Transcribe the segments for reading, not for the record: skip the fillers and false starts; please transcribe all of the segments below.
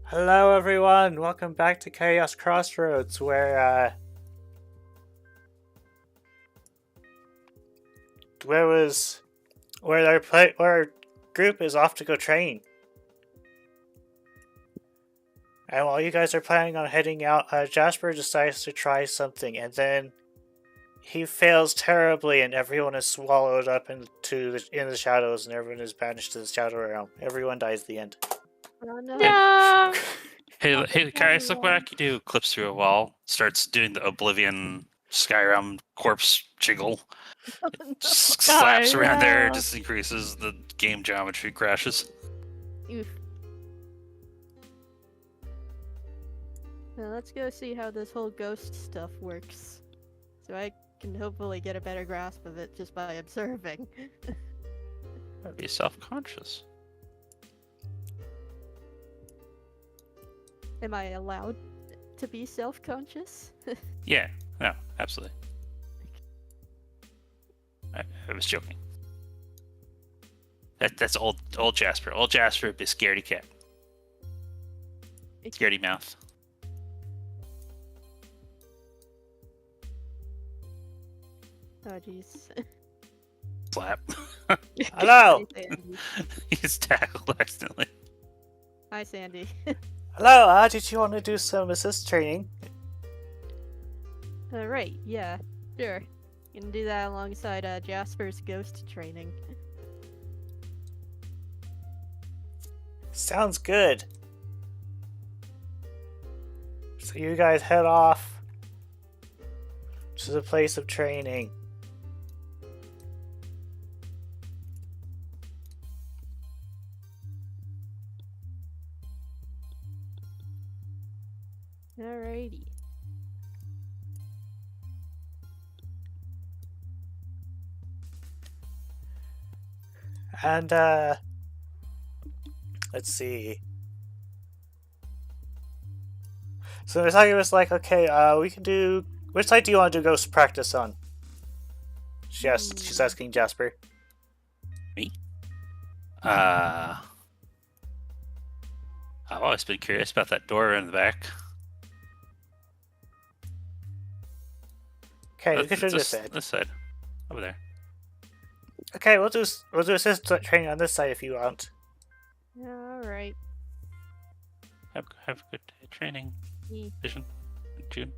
Hello everyone, welcome back to Chaos Crossroads, where our group is off to go train. And while you guys are planning on heading out, Jasper decides to try something, and then he fails terribly, and everyone is swallowed up in the shadows, and everyone is banished to the Shadow Realm. Everyone dies at the end. Oh no. No. Hey guys, look what I can do. Clips through a wall, starts doing the Oblivion Skyrim corpse jiggle. Just slaps around there, just increases the game geometry, crashes. Oof. Now let's go see how this whole ghost stuff works. So I can hopefully get a better grasp of it just by observing. Be self-conscious. Am I allowed to be self-conscious? Yeah, no, absolutely. I was joking. That's old Jasper. Old Jasper, be scaredy cat. Scaredy mouth. Oh jeez. Slap. Hello! Hi, Sandy. He's tackled accidentally. Hi, Sandy. Hello, did you want to do some assist training? Right, yeah, sure. You can do that alongside Jasper's ghost training. Sounds good. So you guys head off to the place of training. Alrighty. And, let's see. So Misaki was like, okay, we can do... Which side do you want to do ghost practice on? She's asking Jasper. Me? I've always been curious about that door in the back. Okay, we can do this side. This side. Over there. Okay, we'll do assist training on this side if you want. Alright. Have a good day training. Vision. June.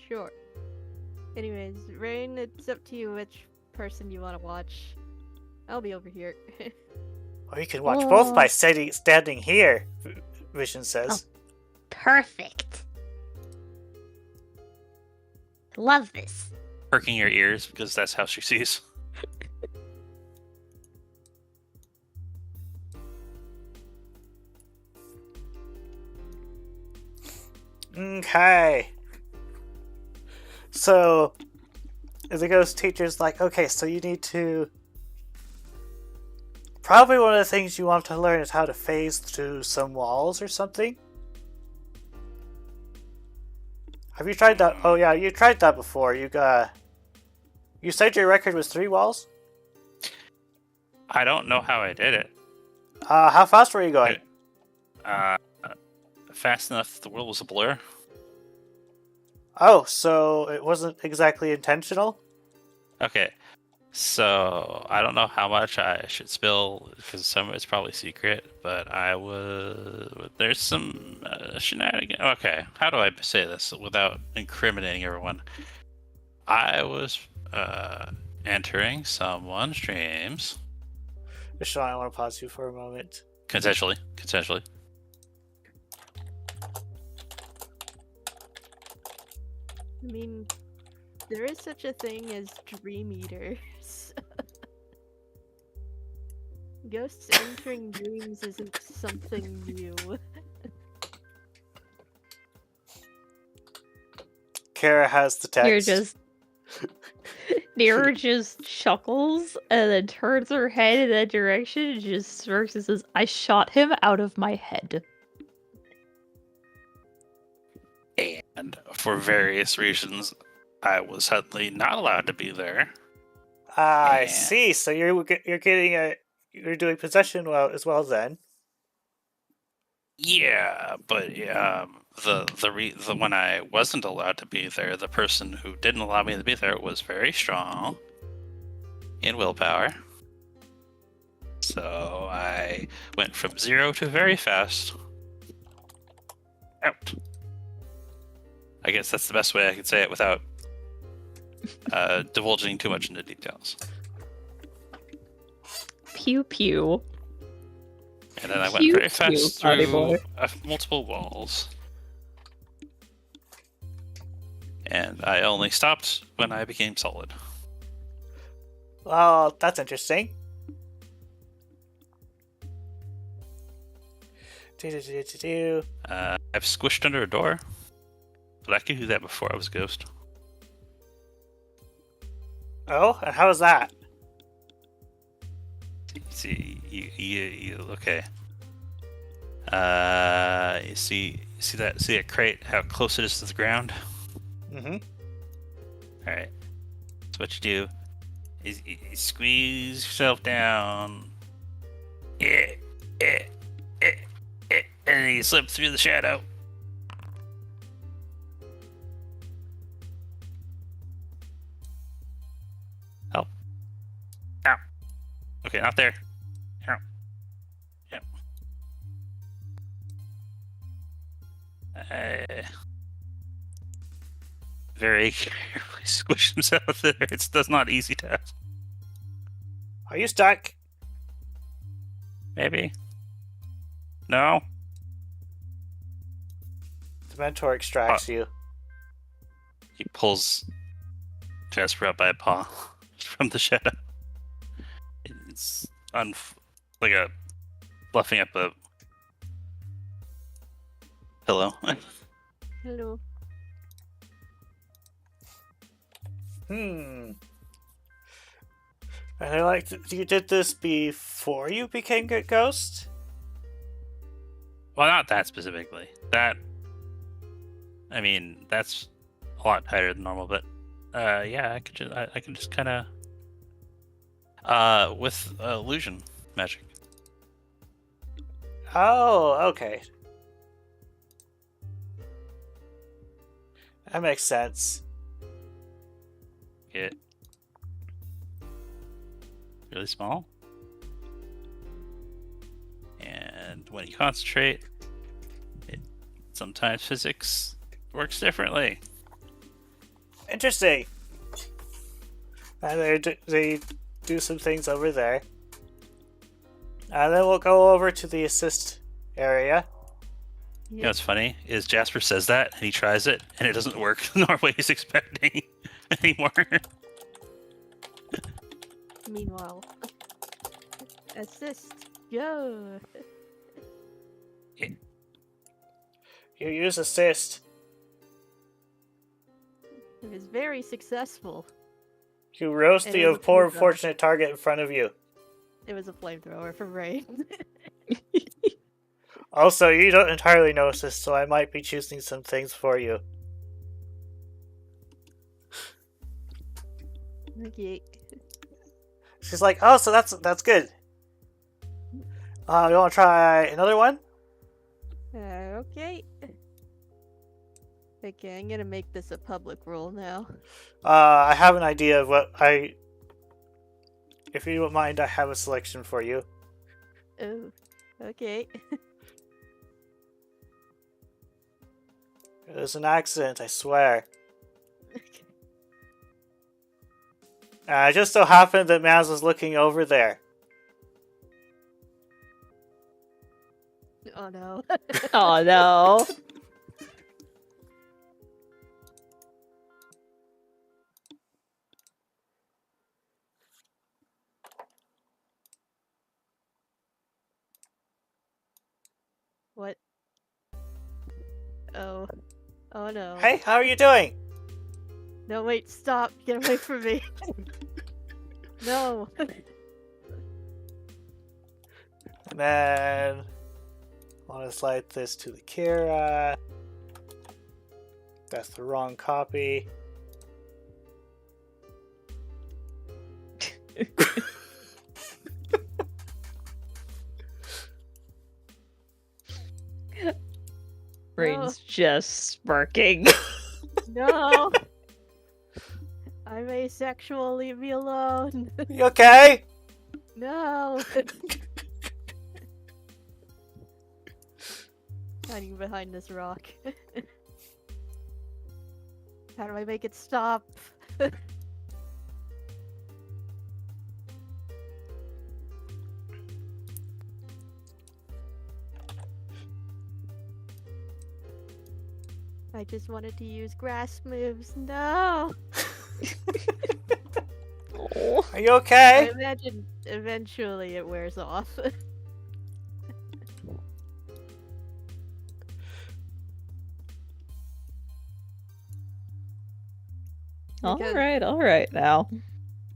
Sure. Anyways, Rain, it's up to you which person you want to watch. I'll be over here. Or you can watch both by standing here, Vision says. Perfect. Love this. Perking your ears because that's how she sees. Okay. So, the ghost teacher's like, okay, so you need to... Probably one of the things you want to learn is how to phase through some walls or something. Have you tried that? Oh yeah, you tried that before. You said your record was 3 walls? I don't know how I did it. How fast were you going? Fast enough the world was a blur. Oh, so it wasn't exactly intentional? Okay. So, I don't know how much I should spill, because some of it's probably secret, but there's some shenanigans. Okay, how do I say this without incriminating everyone? I was entering someone's dreams. Sean, I want to pause you for a moment. Consensually. I mean, there is such a thing as dream eaters. Ghosts entering dreams isn't something new. Kara has the text. Nira just chuckles and then turns her head in that direction and just smirks and says, I shot him out of my head. And for various reasons, I was suddenly not allowed to be there. I see. So you're doing possession as well then. Yeah, but the when I wasn't allowed to be there, the person who didn't allow me to be there was very strong in willpower. So I went from 0 to very fast. Out. I guess that's the best way I can say it without divulging too much into details. Pew pew. And then I went Pew, very pew, fast party through boy. multiple walls. And I only stopped when I became solid. Well, that's interesting. I've squished under a door, but I could do that before I was a ghost. Oh, and how was that? See, you okay? You see that crate? How close it is to the ground? Mm-hmm. All right. So what you do is you squeeze yourself down. And then you slip through the shadow. Help. Ow. Okay, not there. Ow. Yep. Very carefully squish himself there. That's not easy task. Are you stuck? Maybe. No? The mentor extracts you. He pulls Jasper up by a paw from the shadow. It's like a fluffing up a pillow. Hello. And I like, you did this before you became a ghost? Well, not that specifically. That's a lot tighter than normal, but yeah, I can just kind of with illusion magic. Oh, okay. That makes sense. Get really small, and when you concentrate, sometimes physics works differently. Interesting. And they do some things over there. And then we'll go over to the assist area. You know what's funny is Jasper says that and he tries it and it doesn't work nor what he's expecting anymore. Meanwhile, assist. Go. You use assist. It was very successful. You roast And the it was a poor flamethrower. unfortunate target in front of you. It was a flamethrower from Rain. Also, you don't entirely notice this, so I might be choosing some things for you. Okay. She's like, oh, so that's good. You want to try another one? Okay. Okay, I'm gonna make this a public role now. I have an idea of what I... If you don't mind, I have a selection for you. Oh, okay. It was an accident, I swear. It just so happened that Maz was looking over there. Oh no. Oh no. What? Oh. Oh no. Hey, how are you doing? No, wait, stop. Get away from me. No. And then... I want to slide this to the Kira. That's the wrong copy. Brain's just smirking. No. I'm asexual. Leave me alone. You okay? No. Hiding behind this rock. How do I make it stop? I just wanted to use grass moves. No. Are you I okay? imagine eventually it wears off. Because All right now.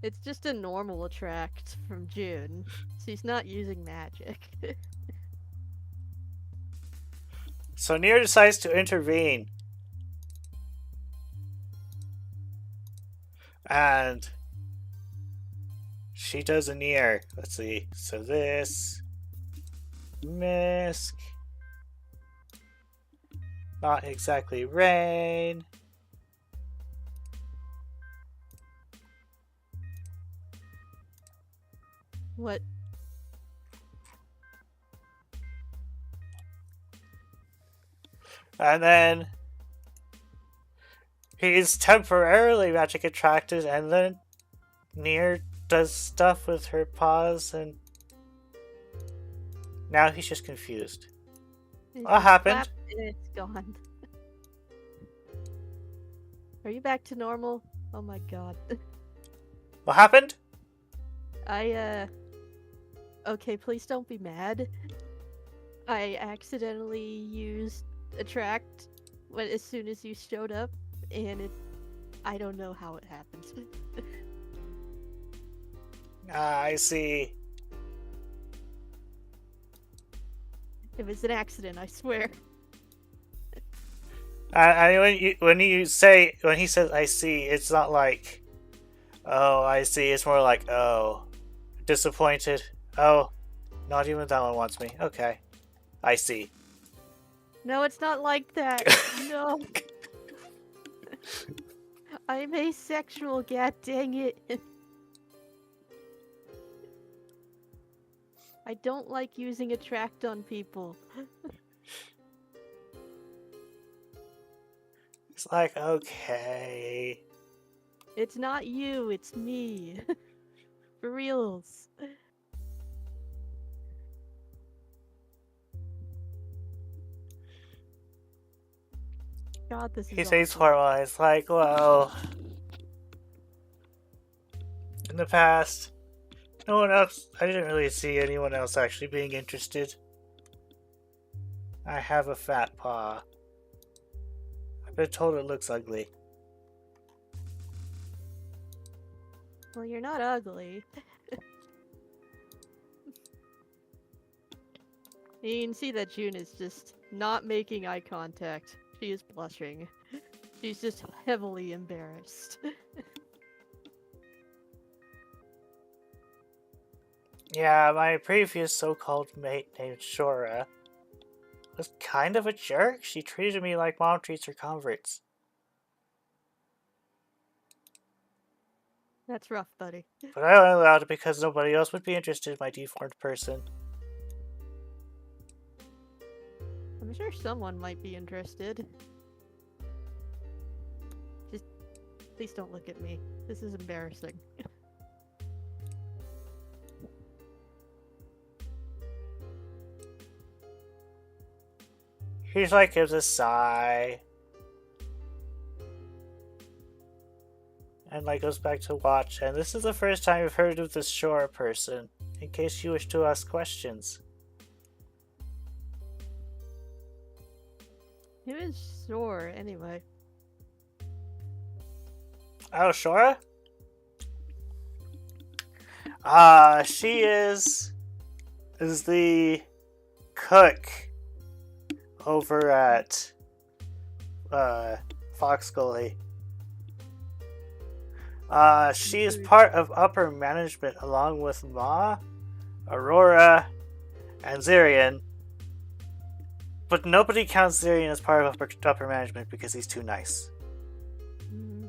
it's just a normal attract from June, so he's not using magic. So Nier decides to intervene. And she does a Nier. Let's see. So this Misk. Not exactly rain. What? And then he's temporarily magic attracted, and then Nier does stuff with her paws, and now he's just confused. It's What just happened? clapped and it's gone. Are you back to normal? Oh my god. What happened? Okay, please don't be mad. I accidentally used attract as soon as you showed up, and I don't know how it happened. I see. It was an accident, I swear. When he says "I see," it's not like, "Oh, I see." It's more like, "Oh, disappointed." Oh, not even that one wants me. Okay, I see. No, it's not like that. No. I'm asexual, god dang it. I don't like using attract on people. It's like, okay. It's not you, it's me. For reals. God, this is He says awful. for a while. It's like, well, in the past, no one else. I didn't really see anyone else actually being interested. I have a fat paw. I've been told it looks ugly. Well, you're not ugly. You can see that June is just not making eye contact. She is blushing. She's just heavily embarrassed. Yeah, my previous so-called mate named Shora was kind of a jerk. She treated me like mom treats her converts. That's rough, buddy. But I only allowed it because nobody else would be interested in my deformed person. I'm sure someone might be interested. Just please don't look at me. This is embarrassing. He's like, gives a sigh. And like goes back to watch. And this is the first time I've heard of this Shora person. In case you wish to ask questions. Who is sore anyway? Oh, Shora? She is the cook over at Fox Gully. She is part of upper management along with Ma, Aurora, and Zirian. But nobody counts Zarian as part of upper management because he's too nice. Mm,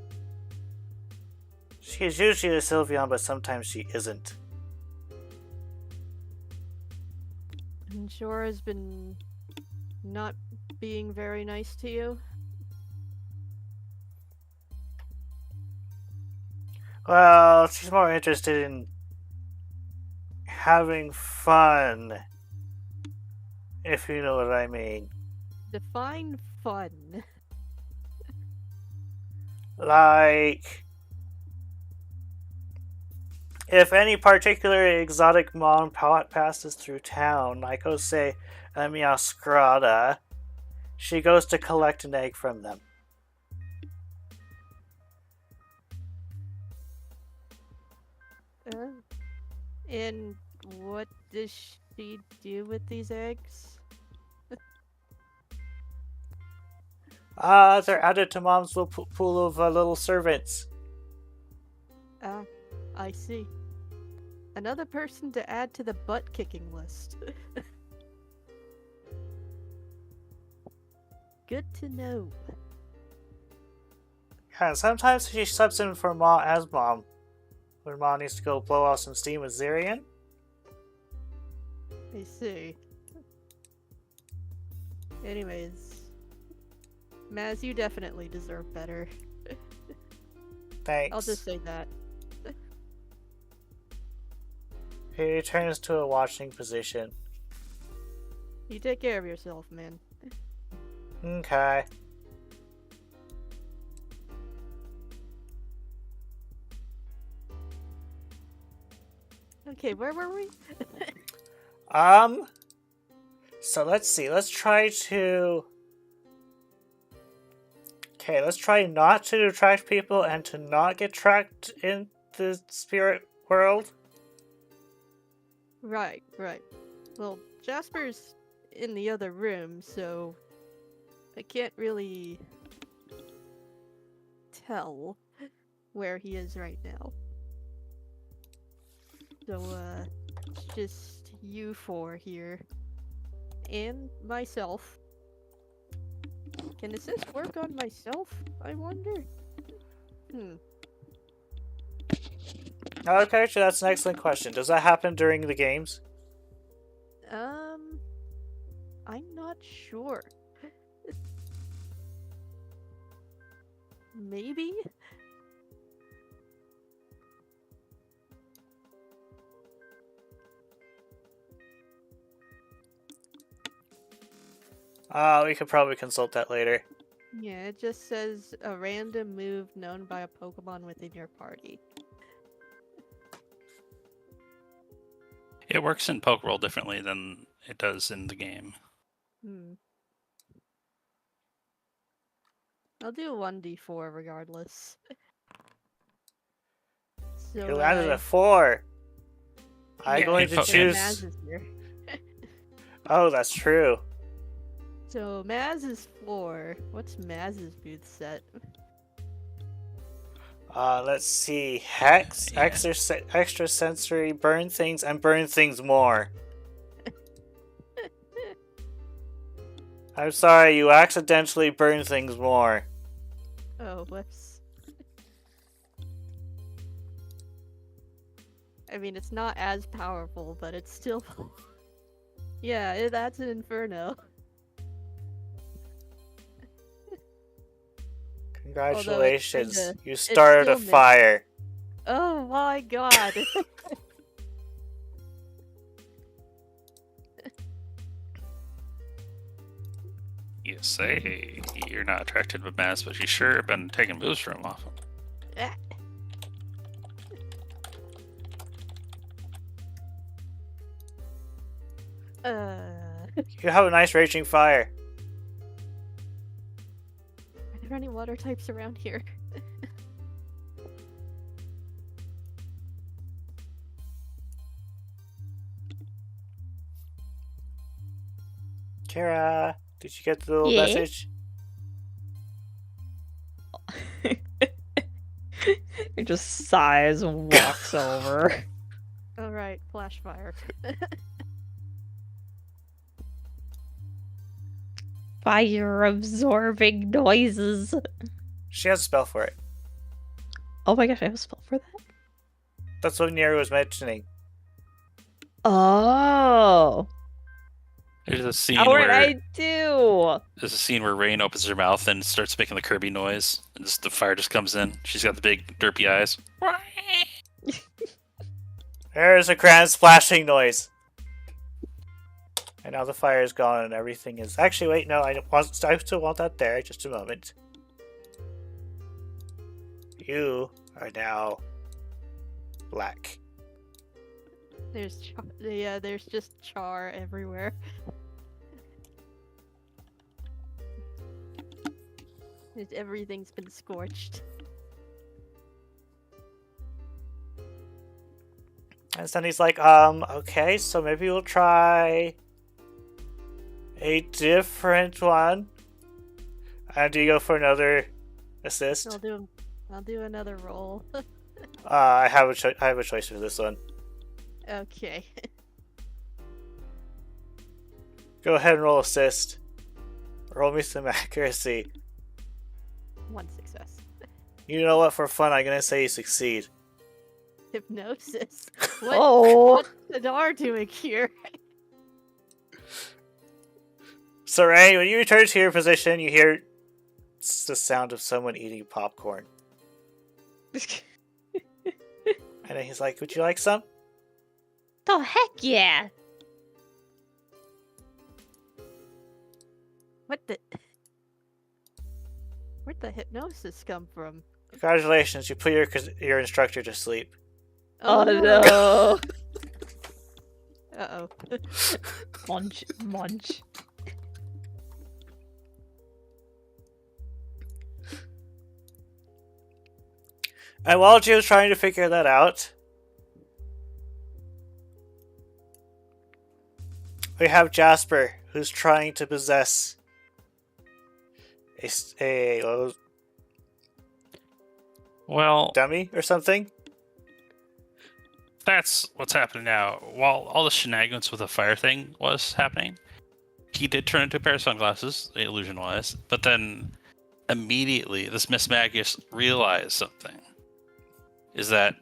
She is usually a Sylveon, but sometimes she isn't. and Shore has been not being very nice to you. Well, she's more interested in having fun, if you know what I mean. Define fun. Like, if any particularly exotic mon passes through town, like, oh, say, a Meowscrata, she goes to collect an egg from them. And what does she do with these eggs? They're added to Mom's little pool of little servants. Ah, I see. Another person to add to the butt-kicking list. Good to know. Yeah, sometimes she subs in for Mom as Mom. When Mom needs to go blow off some steam with Zarian. I see. Anyways, Maz, you definitely deserve better. Thanks. I'll just say that. He returns to a watching position. You take care of yourself, man. Okay. Okay, where were we? So let's see. Let's try to... Okay, let's try not to attract people and to not get tracked in the spirit world. Right. Well, Jasper's in the other room, so I can't really tell where he is right now. So, it's just you four here. And myself. Can assist work on myself, I wonder? Okay, so that's an excellent question. Does that happen during the games? I'm not sure. Maybe? We could probably consult that later. Yeah, it just says a random move known by a Pokemon within your party. It works in Pokérole differently than it does in the game. I'll do 1d4 regardless. So, You landed a 4. I'm yeah, going to because choose... Maz is here. Oh, that's true. So, Maz's floor. What's Maz's booth set? Let's see. Hex, Yeah. extra sensory, burn things, and burn things more. I'm sorry, you accidentally burned things more. Oh, whoops. I mean, it's not as powerful, but it's still... yeah, that's an Inferno. Congratulations, kinda- you started a still fire. Oh my god! You say you're not attracted to Mass, but you sure have been taking moves from him often. Ah. You have a nice raging fire. Are there any water types around here? Kara, did you get the little Yeah. message? It just sighs and walks over. Alright, flash fire. fire-absorbing noises. She has a spell for it. Oh my gosh, I have a spell for that? That's what Nero was mentioning. Oh. There's a scene Alright, where I do. there's a scene where Rain opens her mouth and starts making the Kirby noise, and the fire just comes in. She's got the big derpy eyes. There's a grand splashing noise. And now the fire is gone and everything is... Actually, wait, no, I still want that there. Just a moment. You are now black. There's there's just char everywhere. Everything's been scorched. And then he's like, okay, so maybe we'll try a different one. And do you go for another assist? I'll do another roll. I have a choice for this one. Okay. Go ahead and roll assist. Roll me some accuracy. 1 success. You know what? For fun, I'm gonna say you succeed. Hypnosis. Oh. What's the door doing here? So, Ray, when you return to your position, you hear the sound of someone eating popcorn. And then he's like, would you like some? Oh, heck yeah. Where'd the hypnosis come from? Congratulations, you put your instructor to sleep. Oh no. Uh-oh. Munch, munch. And while Gio's trying to figure that out, we have Jasper, who's trying to possess a Well, dummy or something. that's what's happening now. While all the shenanigans with the fire thing was happening, he did turn into a pair of sunglasses, illusion-wise, but then immediately this Miss Magius realized something. Is that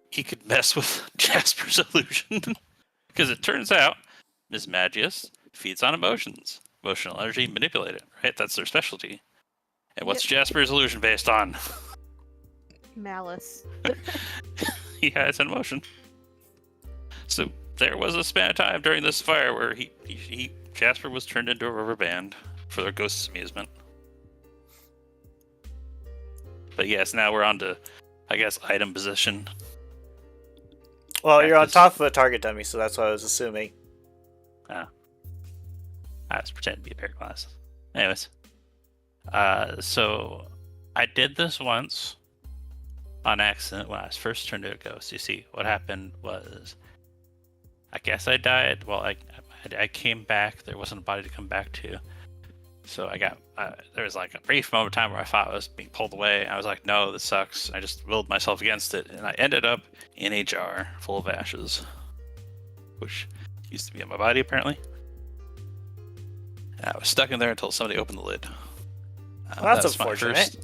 he could mess with Jasper's illusion. Because it turns out Miss Magius feeds on emotions. Emotional energy, manipulate it, right? That's their specialty. And what's Jasper's illusion based on? Malice. He has an emotion. So there was a span of time during this fire where Jasper was turned into a rubber band for their ghost's amusement. But yes, now we're on to, I guess, item position. Well, you're on top of a target dummy, so that's what I was assuming. I was pretending to be a pair of glasses. Anyways, so I did this once on accident when I was first turned into a ghost. You see, what happened was, I guess I died. Well, I came back. There wasn't a body to come back to. So I got, there was like a brief moment of time where I thought I was being pulled away. I was like, no, this sucks. I just willed myself against it. And I ended up in a jar full of ashes, which used to be in my body, apparently. And I was stuck in there until somebody opened the lid. Well, that's unfortunate.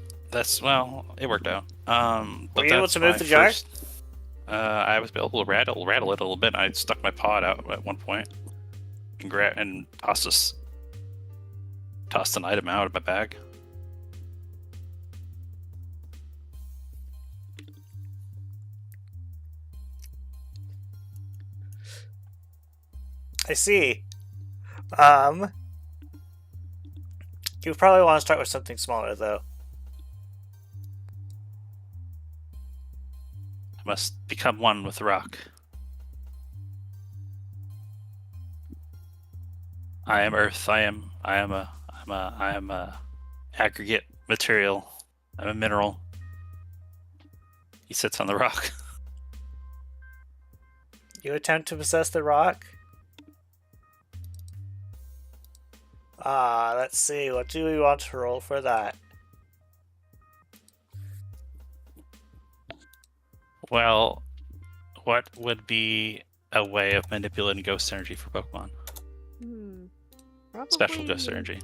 Well, it worked out. But were you able to move the jar? I was able to rattle it a little bit. I stuck my paw out at one point and tossed an item out of my bag. I see. You probably want to start with something smaller, though. I must become one with the rock. I am earth. I am a aggregate material. I'm a mineral. He sits on the rock. You attempt to possess the rock? Let's see. What do we want to roll for that? Well, what would be a way of manipulating ghost energy for Pokemon? Probably, Special ghost energy.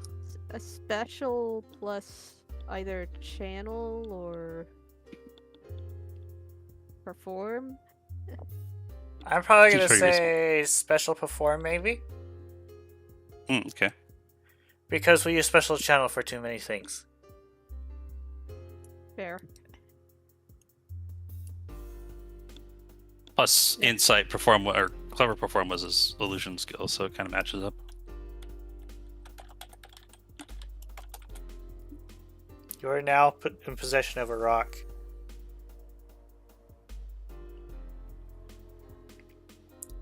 A special plus either channel or perform. I'm probably Seems gonna pretty say special perform, maybe? Okay. Because we use special channel for too many things. Fair. Plus, insight perform or clever perform was his illusion skill, so it kind of matches up. You are now put in possession of a rock.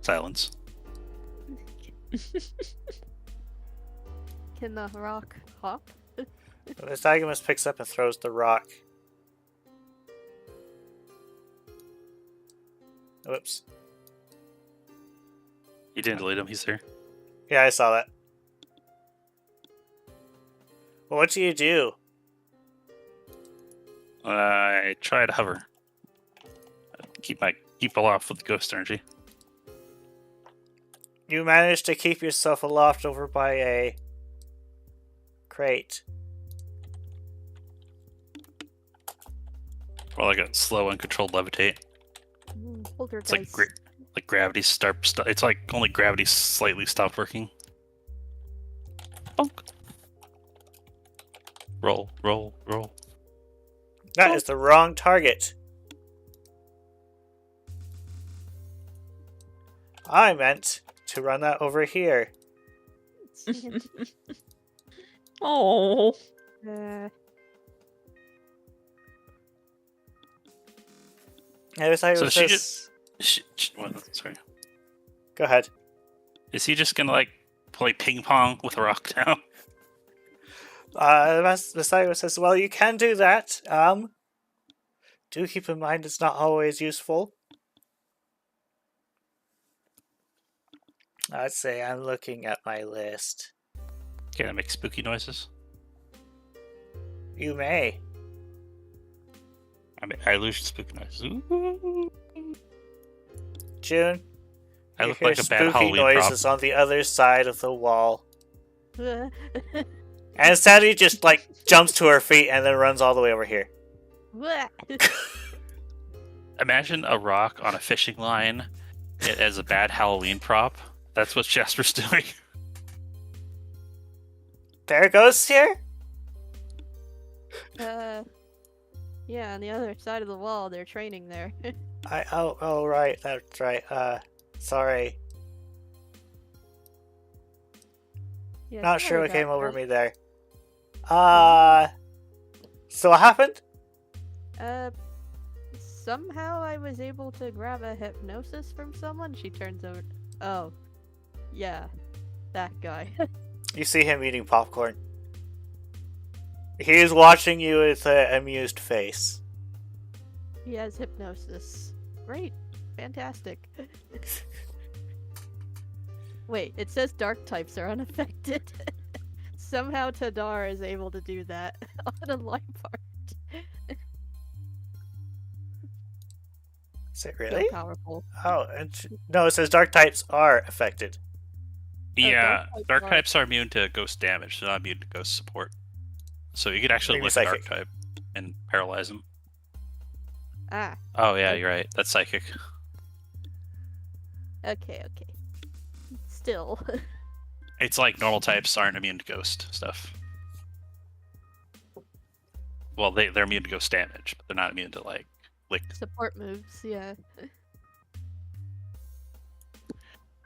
Silence. Can the rock hop? This Alchemist picks up and throws the rock. Whoops. You didn't delete him, he's there. Yeah, I saw that. Well, what do you do? I try to hover. Keep aloft with the ghost energy. You manage to keep yourself aloft over by a crate. Or like a slow, uncontrolled levitate. Poltergeist. It's like gravity it's like only gravity slightly stopped working. Bonk. Roll, roll, roll. That is the wrong target. I meant to run that over here. Oh. I was like, So she this... sorry. Go ahead. Is he just gonna like play ping pong with a rock now? Messiah says, well, you can do that. Do keep in mind it's not always useful. Let's say I'm looking at my list. Can I make spooky noises? You may. I illusion spooky noises. Ooh. June, I you look hear like a bad spooky Halloween noises prop. on the other side of the wall. And Sadie just like jumps to her feet and then runs all the way over here. Imagine a rock on a fishing line as a bad Halloween prop. That's what Jasper's doing. There goes here? Yeah, on the other side of the wall, they're training there. Oh right, that's right. Sorry. Yeah, Not sorry sure what about came over that. me there. So what happened? Somehow I was able to grab a hypnosis from someone. She turns over. Oh, yeah, that guy. You see him eating popcorn. He is watching you with an amused face. He has hypnosis. Great, fantastic. Wait, it says dark types are unaffected. Somehow Tadar is able to do that on a line part. Is it So really? powerful. Oh, no, it says dark types are affected. Yeah, dark dark types types are immune to ghost damage. They're not immune to ghost support. So you could actually Maybe lift a dark psychic. type and paralyze them. Ah, Oh yeah, Okay. you're right. That's psychic. okay. Still. It's like normal types aren't immune to ghost stuff. Well, they're immune to ghost damage, but they're not immune to like lick. Support moves, yeah.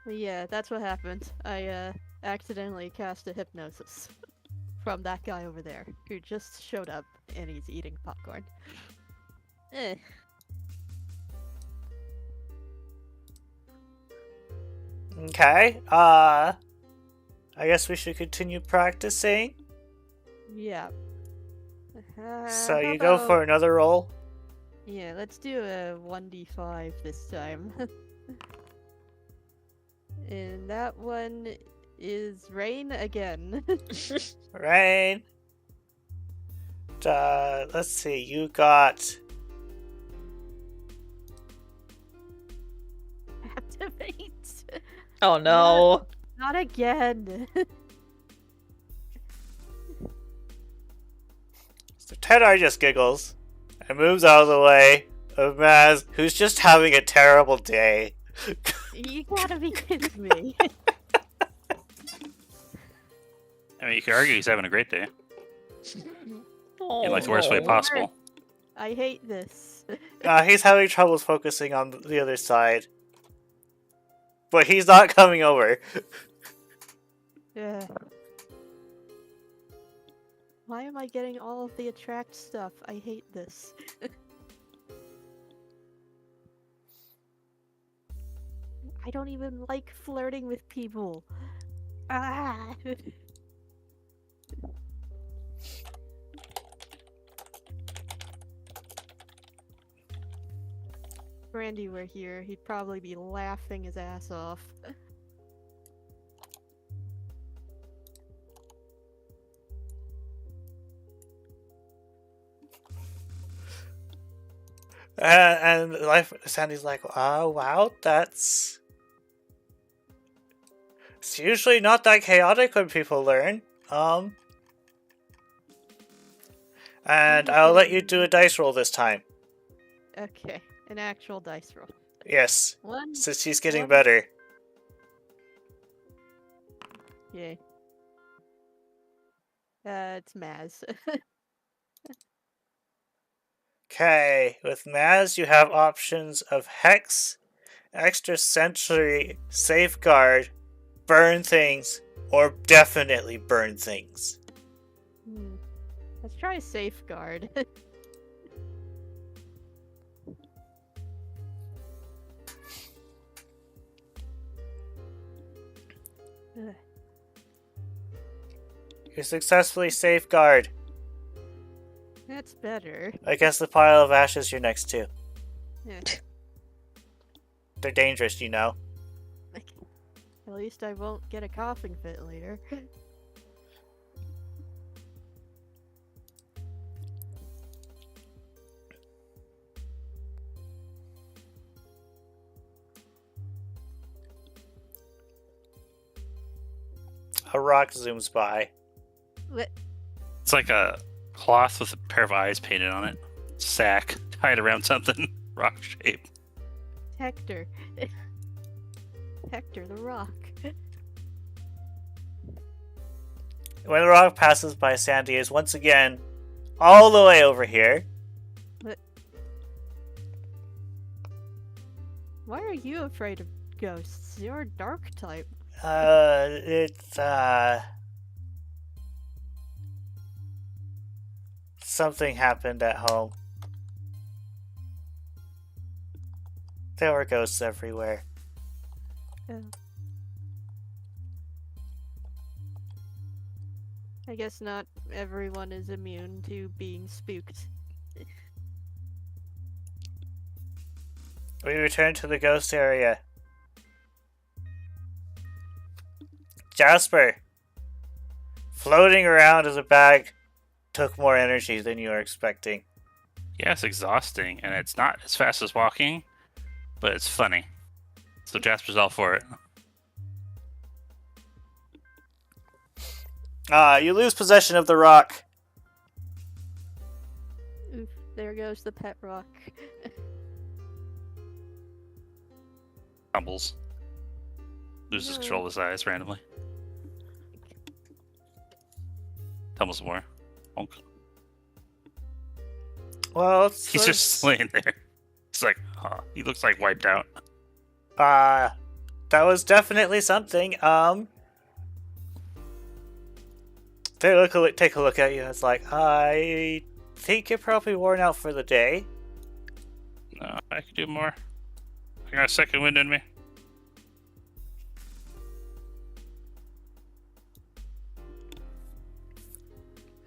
Yeah, that's what happened. I accidentally cast a hypnosis from that guy over there who just showed up and he's eating popcorn. Eh. Okay, I guess we should continue practicing. Yeah. So How you go about- for another roll. Yeah, let's do a 1d5 this time. And that one is rain again. Rain. Let's see, you got... Activate. Oh no. Not again. So Tedar just giggles and moves out of the way of Maz, who's just having a terrible day. You gotta be kidding me. I mean, you could argue he's having a great day in like the worst way Oh. possible. I hate this. He's having troubles focusing on the other side. But he's not coming over. Yeah. Why am I getting all of the attract stuff? I hate this. I don't even like flirting with people. Ah! If Randy were here, he'd probably be laughing his ass off. And Sandy's like, oh, wow, that's... It's usually not that chaotic when people learn. And I'll let you do a dice roll this time. Okay, an actual dice roll. Yes, One. since she's getting One. better. Yay. It's Maz. Okay, with Maz you have options of Hex, Extra Sensory, Safeguard, Burn Things, or definitely Burn Things. Let's try safeguard. Ugh. You successfully Safeguard. That's better. Against the pile of ashes you're next to. Yeah. They're dangerous, you know. At least I won't get a coughing fit later. A rock zooms by. What? It's like a cloth with a pair of eyes painted on it. Sack tied around something. Rock shape. Hector. Hector the Rock. When the rock passes by, Sandy is once again all the way over here. Why are you afraid of ghosts? You're a dark type. It's, something happened at home. There were ghosts everywhere. Oh. I guess not everyone is immune to being spooked. We return to the ghost area. Jasper! Floating around as a bag took more energy than you were expecting. Yeah, it's exhausting, and it's not as fast as walking, but it's funny. So Jasper's all for it. You lose possession of the rock. Oof, there goes the pet rock. Tumbles. Loses No. control of his eyes randomly. Tumbles more. Bonk. Well, He's just laying there. It's like, he looks like wiped out. that was definitely something. Take a look at you. It's like, I think you're probably worn out for the day. No, I could do more. I got a second wind in me.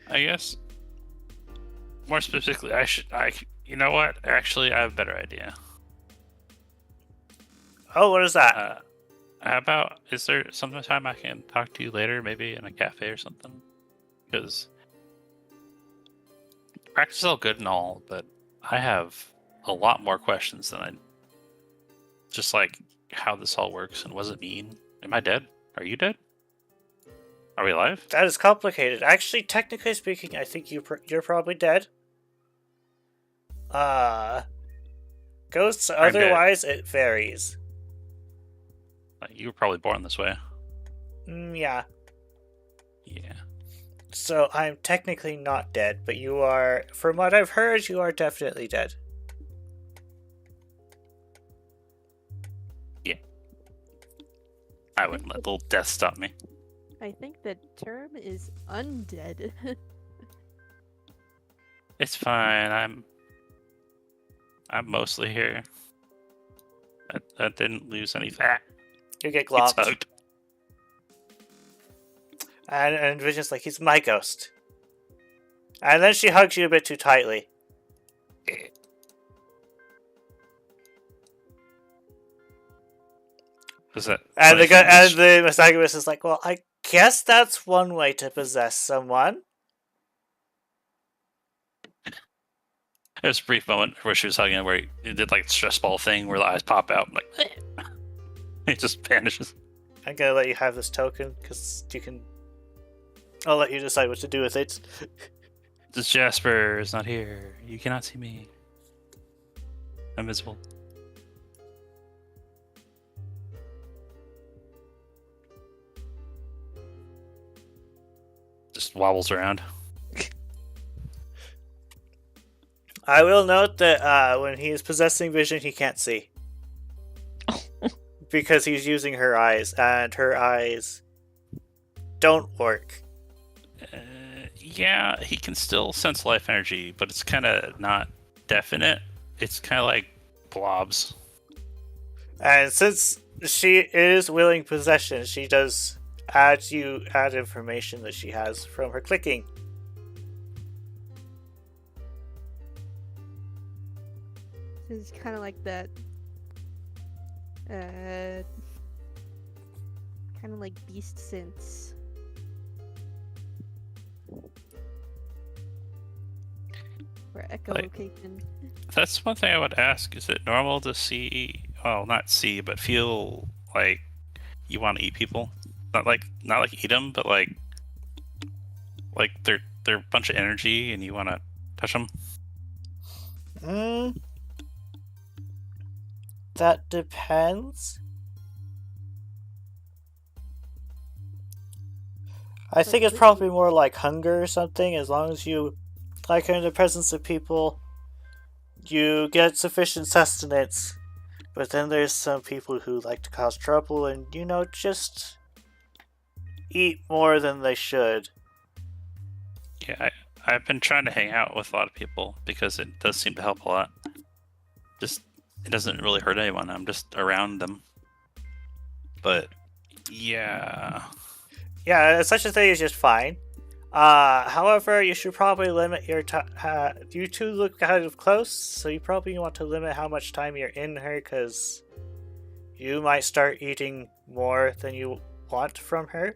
I guess. More specifically, you know what? Actually, I have a better idea. Oh, what is that? How about, is there some time I can talk to you later, maybe in a cafe or something? Because practice is all good and all, but I have a lot more questions than I... Just like how this all works and what does it mean? Am I dead? Are you dead? Are we alive? That is complicated. Actually, technically speaking, I think you're probably dead. Ghosts, I'm dead. otherwise, it varies. You were probably born this way. Yeah. Yeah. So I'm technically not dead, but you are, from what I've heard, you are definitely dead. Yeah. I wouldn't let little death stop me. I think the term is undead. It's fine. I'm mostly here. I didn't lose any fat. You get It's glomped. hugged. And Vision's like, he's my ghost. And then she hugs you a bit too tightly. Was that? And the Misogynist is like, well, I guess that's one way to possess someone. There's a brief moment where she was hugging him where he did like the stress ball thing where the eyes pop out. I'm like, he just vanishes. I'm gonna let you have this token, because you can... I'll let you decide what to do with it. This Jasper is not here. You cannot see me. I'm visible. Just wobbles around. I will note that when he is possessing Vision, he can't see. Because he's using her eyes, and her eyes don't work. Yeah, he can still sense life energy, but it's kind of not definite. It's kind of like blobs. And since she is willing possession, she does add information that she has from her clicking. It's kind of like that. Kind of like beast sense. Or echolocation. That's one thing I would ask. Is it normal to see, well, not see, but feel like you want to eat people? Not like eat them, but like they're a bunch of energy and you want to touch them? That depends. I think it's probably more like hunger or something. As long as you, like, in the presence of people, you get sufficient sustenance. But then there's some people who like to cause trouble and, just eat more than they should. Yeah, I've been trying to hang out with a lot of people because it does seem to help a lot. It doesn't really hurt anyone. I'm just around them. But yeah. Yeah, such a thing is just fine. However, you should probably limit your time. You two look kind of close, so you probably want to limit how much time you're in her, because you might start eating more than you want from her.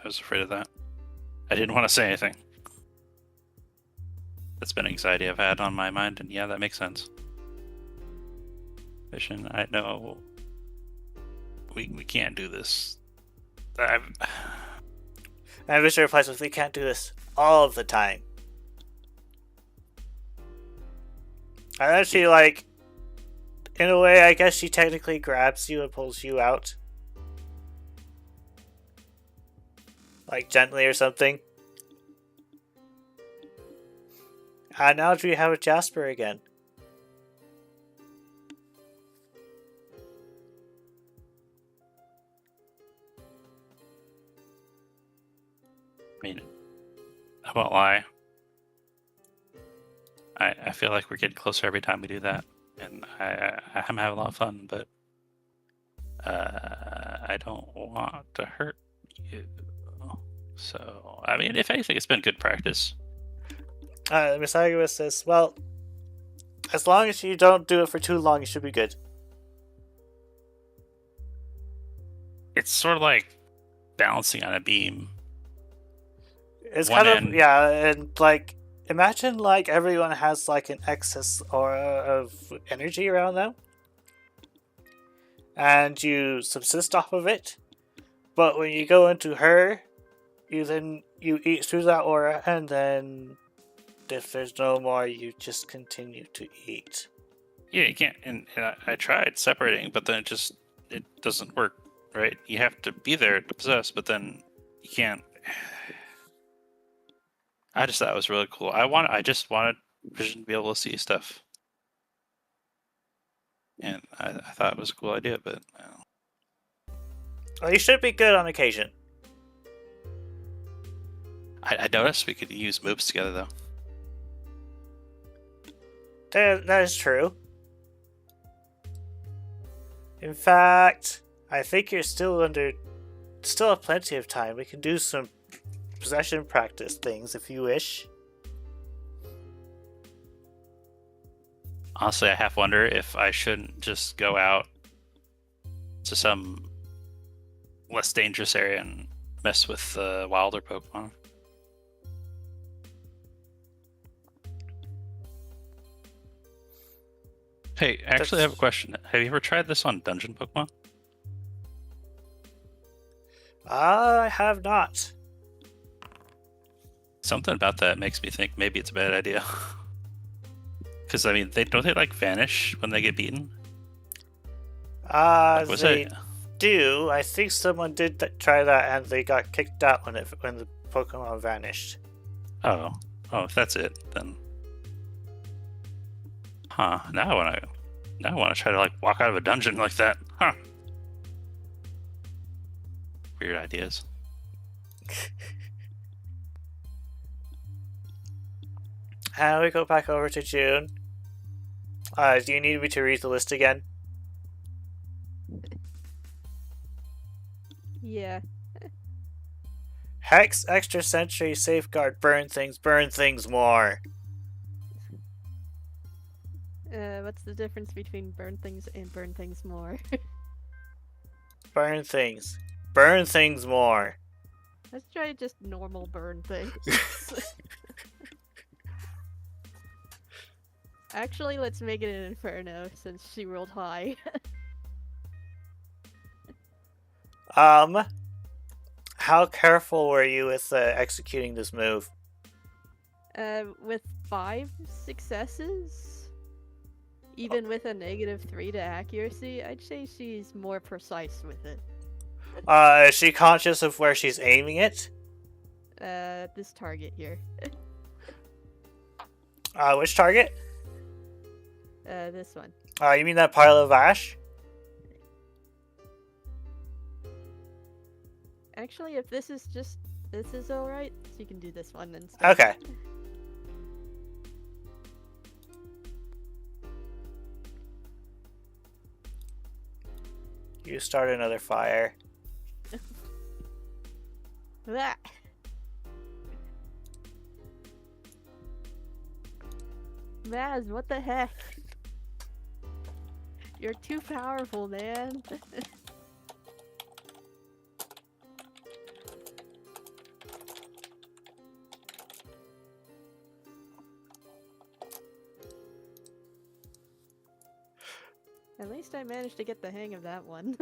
I was afraid of that. I didn't want to say anything. That's been anxiety I've had on my mind, and yeah, that makes sense. Vision, I know we can't do this. And Vision replies with, we can't do this all of the time. And then she, in a way, I guess she technically grabs you and pulls you out. Like, gently or something. And now we have a Jasper again. I mean, I won't lie. I feel like we're getting closer every time we do that, and I'm having a lot of fun, but I don't want to hurt you. So, I mean, if anything, it's been good practice. Miss Agua says, well, as long as you don't do it for too long, you should be good. It's sort of like balancing on a beam. It's One kind end. of, yeah, and imagine everyone has an excess or of energy around them. and you subsist off of it. But when you go into her, you eat through that aura, and then if there's no more, you just continue to eat. Yeah, you can't. And I tried separating, but then it doesn't work, right? You have to be there to possess, but then you can't. I just thought it was really cool. I just wanted Vision to be able to see stuff, and I thought it was a cool idea. But Well, you should be good on occasion. I noticed we could use moves together though. That is true. In fact, I think you're still have plenty of time. We can do some possession practice things if you wish. Honestly, I half wonder if I shouldn't just go out to some less dangerous area and mess with wilder Pokemon. Hey, actually, I have a question. Have you ever tried this on dungeon Pokemon? I have not. Something about that makes me think maybe it's a bad idea. Because, I mean, don't they, like, vanish when they get beaten? They do. I think someone did try that and they got kicked out when the Pokemon vanished. Oh, if that's it, then... Huh, now I want to try to, like, walk out of a dungeon like that. Huh. Weird ideas. And we go back over to June. Do you need me to read the list again? Yeah. Hex, Extra Sentry, Safeguard, burn things more. What's the difference between burn things and burn things more? Burn things more. Let's try just normal burn things. Actually, let's make it an Inferno since she rolled high. How careful were you with executing this move? With 5 successes, even with a -3 to accuracy, I'd say she's more precise with it. Is she conscious of where she's aiming it? This target here. Which target? This one. You mean that pile of ash? Actually, if this is alright, so you can do this one instead. Okay. You start another fire. Ah. Maz, what the heck? You're too powerful, man. At least I managed to get the hang of that one.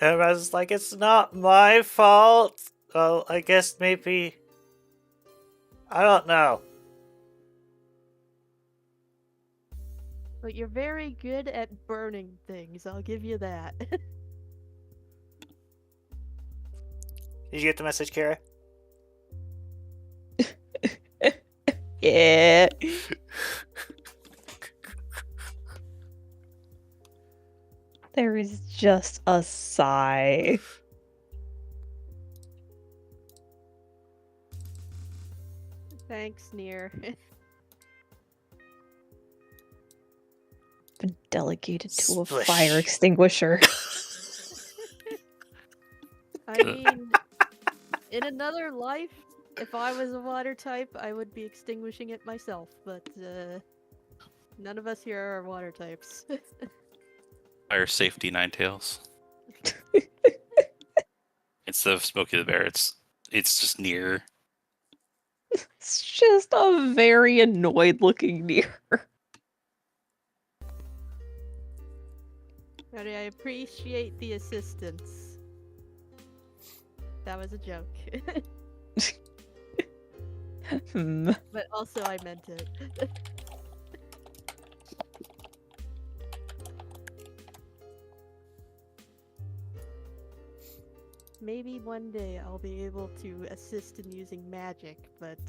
And I was like, it's not my fault. Well, I guess maybe... I don't know. But you're very good at burning things, I'll give you that. Did you get the message, Kara? Yeah. There is just a sigh. Thanks, Near. Been delegated to a Splish. fire extinguisher. I mean, in another life, if I was a water type, I would be extinguishing it myself, but none of us here are water types. Fire safety Ninetales. Instead of Smokey the Bear, it's just near. It's just a very annoyed looking Near. But I appreciate the assistance. That was a joke. But also I meant it. Maybe one day I'll be able to assist in using magic, but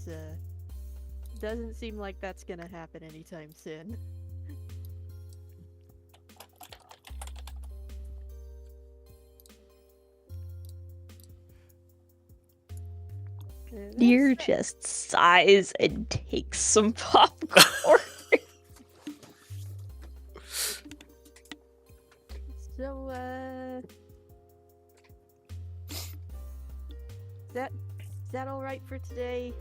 doesn't seem like that's gonna happen anytime soon. Deer just sighs and takes some popcorn. So, is that all right for today?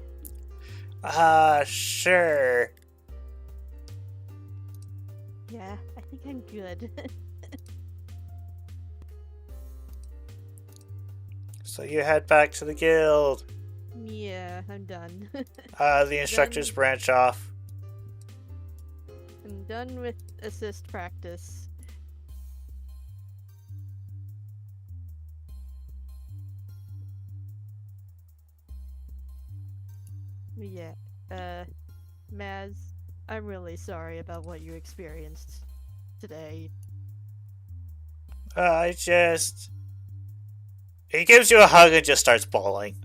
Sure. Yeah, I think I'm good. So you head back to the guild. Yeah, I'm done. The instructors branch off. I'm done with assist practice. Yeah, Maz, I'm really sorry about what you experienced today. He gives you a hug and just starts bawling.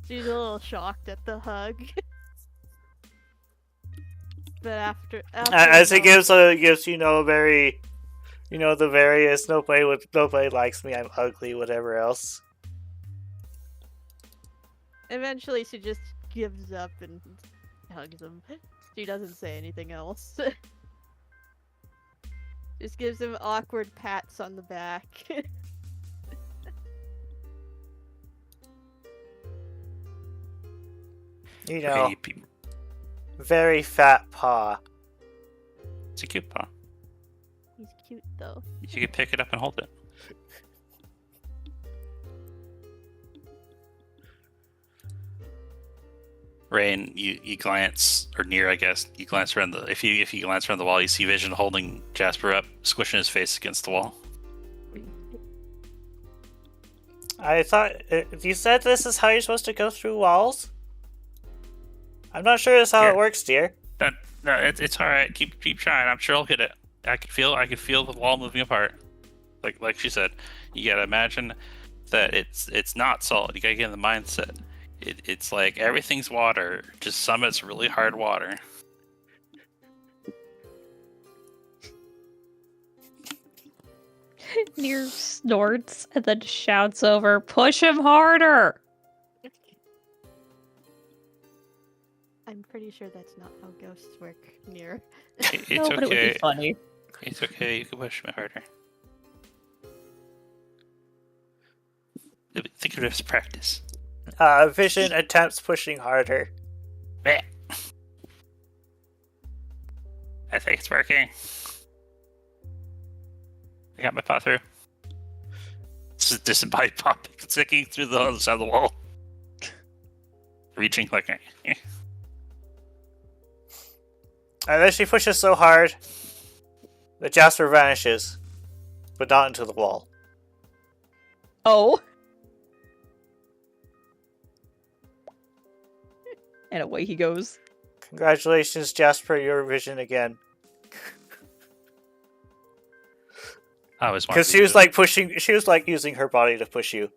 She's a little shocked at the hug. But after As he no- gives the various nobody likes me, I'm ugly, whatever else. Eventually she just gives up and hugs him. She doesn't say anything else. Just gives him awkward pats on the back. Okay, Very fat paw. it's a cute paw. He's cute though. You can pick it up and hold it. Rain, you glance, or near, I guess. You glance around if you glance around the wall, you see Vision holding Jasper up, squishing his face against the wall. I thought you said this is how you're supposed to go through walls. I'm not sure that's how it works, dear. No, it's all right. Keep trying. I'm sure I'll hit it. I can feel the wall moving apart. Like she said, you gotta imagine that it's not solid. You gotta get in the mindset. It's like everything's water, just some of it's really hard water. Near snorts and then shouts over, "Push him harder!" I'm pretty sure that's not how ghosts work near. It's No, but it would okay. be funny. It's okay. You can push me harder. Think of it as practice. Vision attempts pushing harder. Blech. I think it's working. I got my paw through. This is disembodied paw sticking through the other side of the wall. Reaching like And then she pushes so hard that Jasper vanishes, but not into the wall. Oh. And away he goes. Congratulations, Jasper, your vision again. I was Because she was like using her body to push you.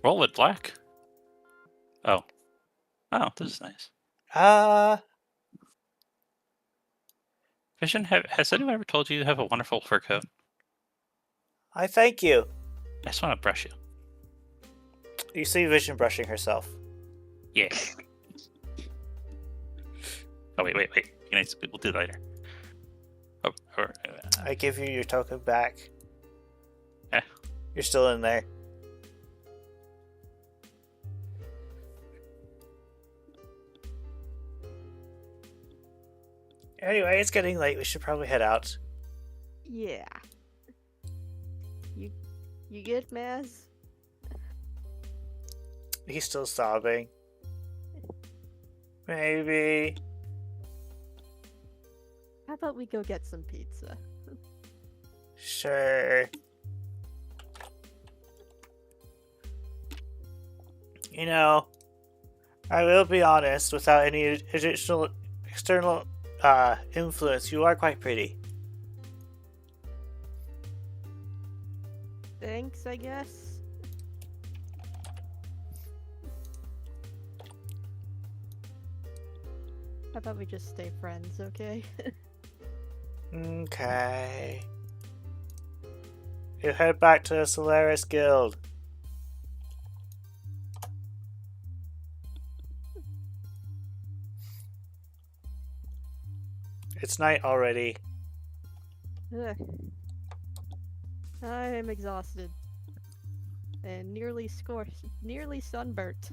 roll with black. Oh, this is nice. Vision, has anyone ever told you you have a wonderful fur coat? I thank you. I just want to brush you. You see Vision brushing herself. Yeah. Oh wait. We'll do it later. Oh, I give you your token back. Eh. You're still in there. Anyway, it's getting late. We should probably head out. Yeah. You good, Maz? He's still sobbing. Maybe. How about we go get some pizza? Sure. You know, I will be honest, without any additional external influence, you are quite pretty. Thanks, I guess. How about we just stay friends, okay? Okay. You head back to the Solaris Guild. It's night already. Ugh. I am exhausted. And nearly sunburnt.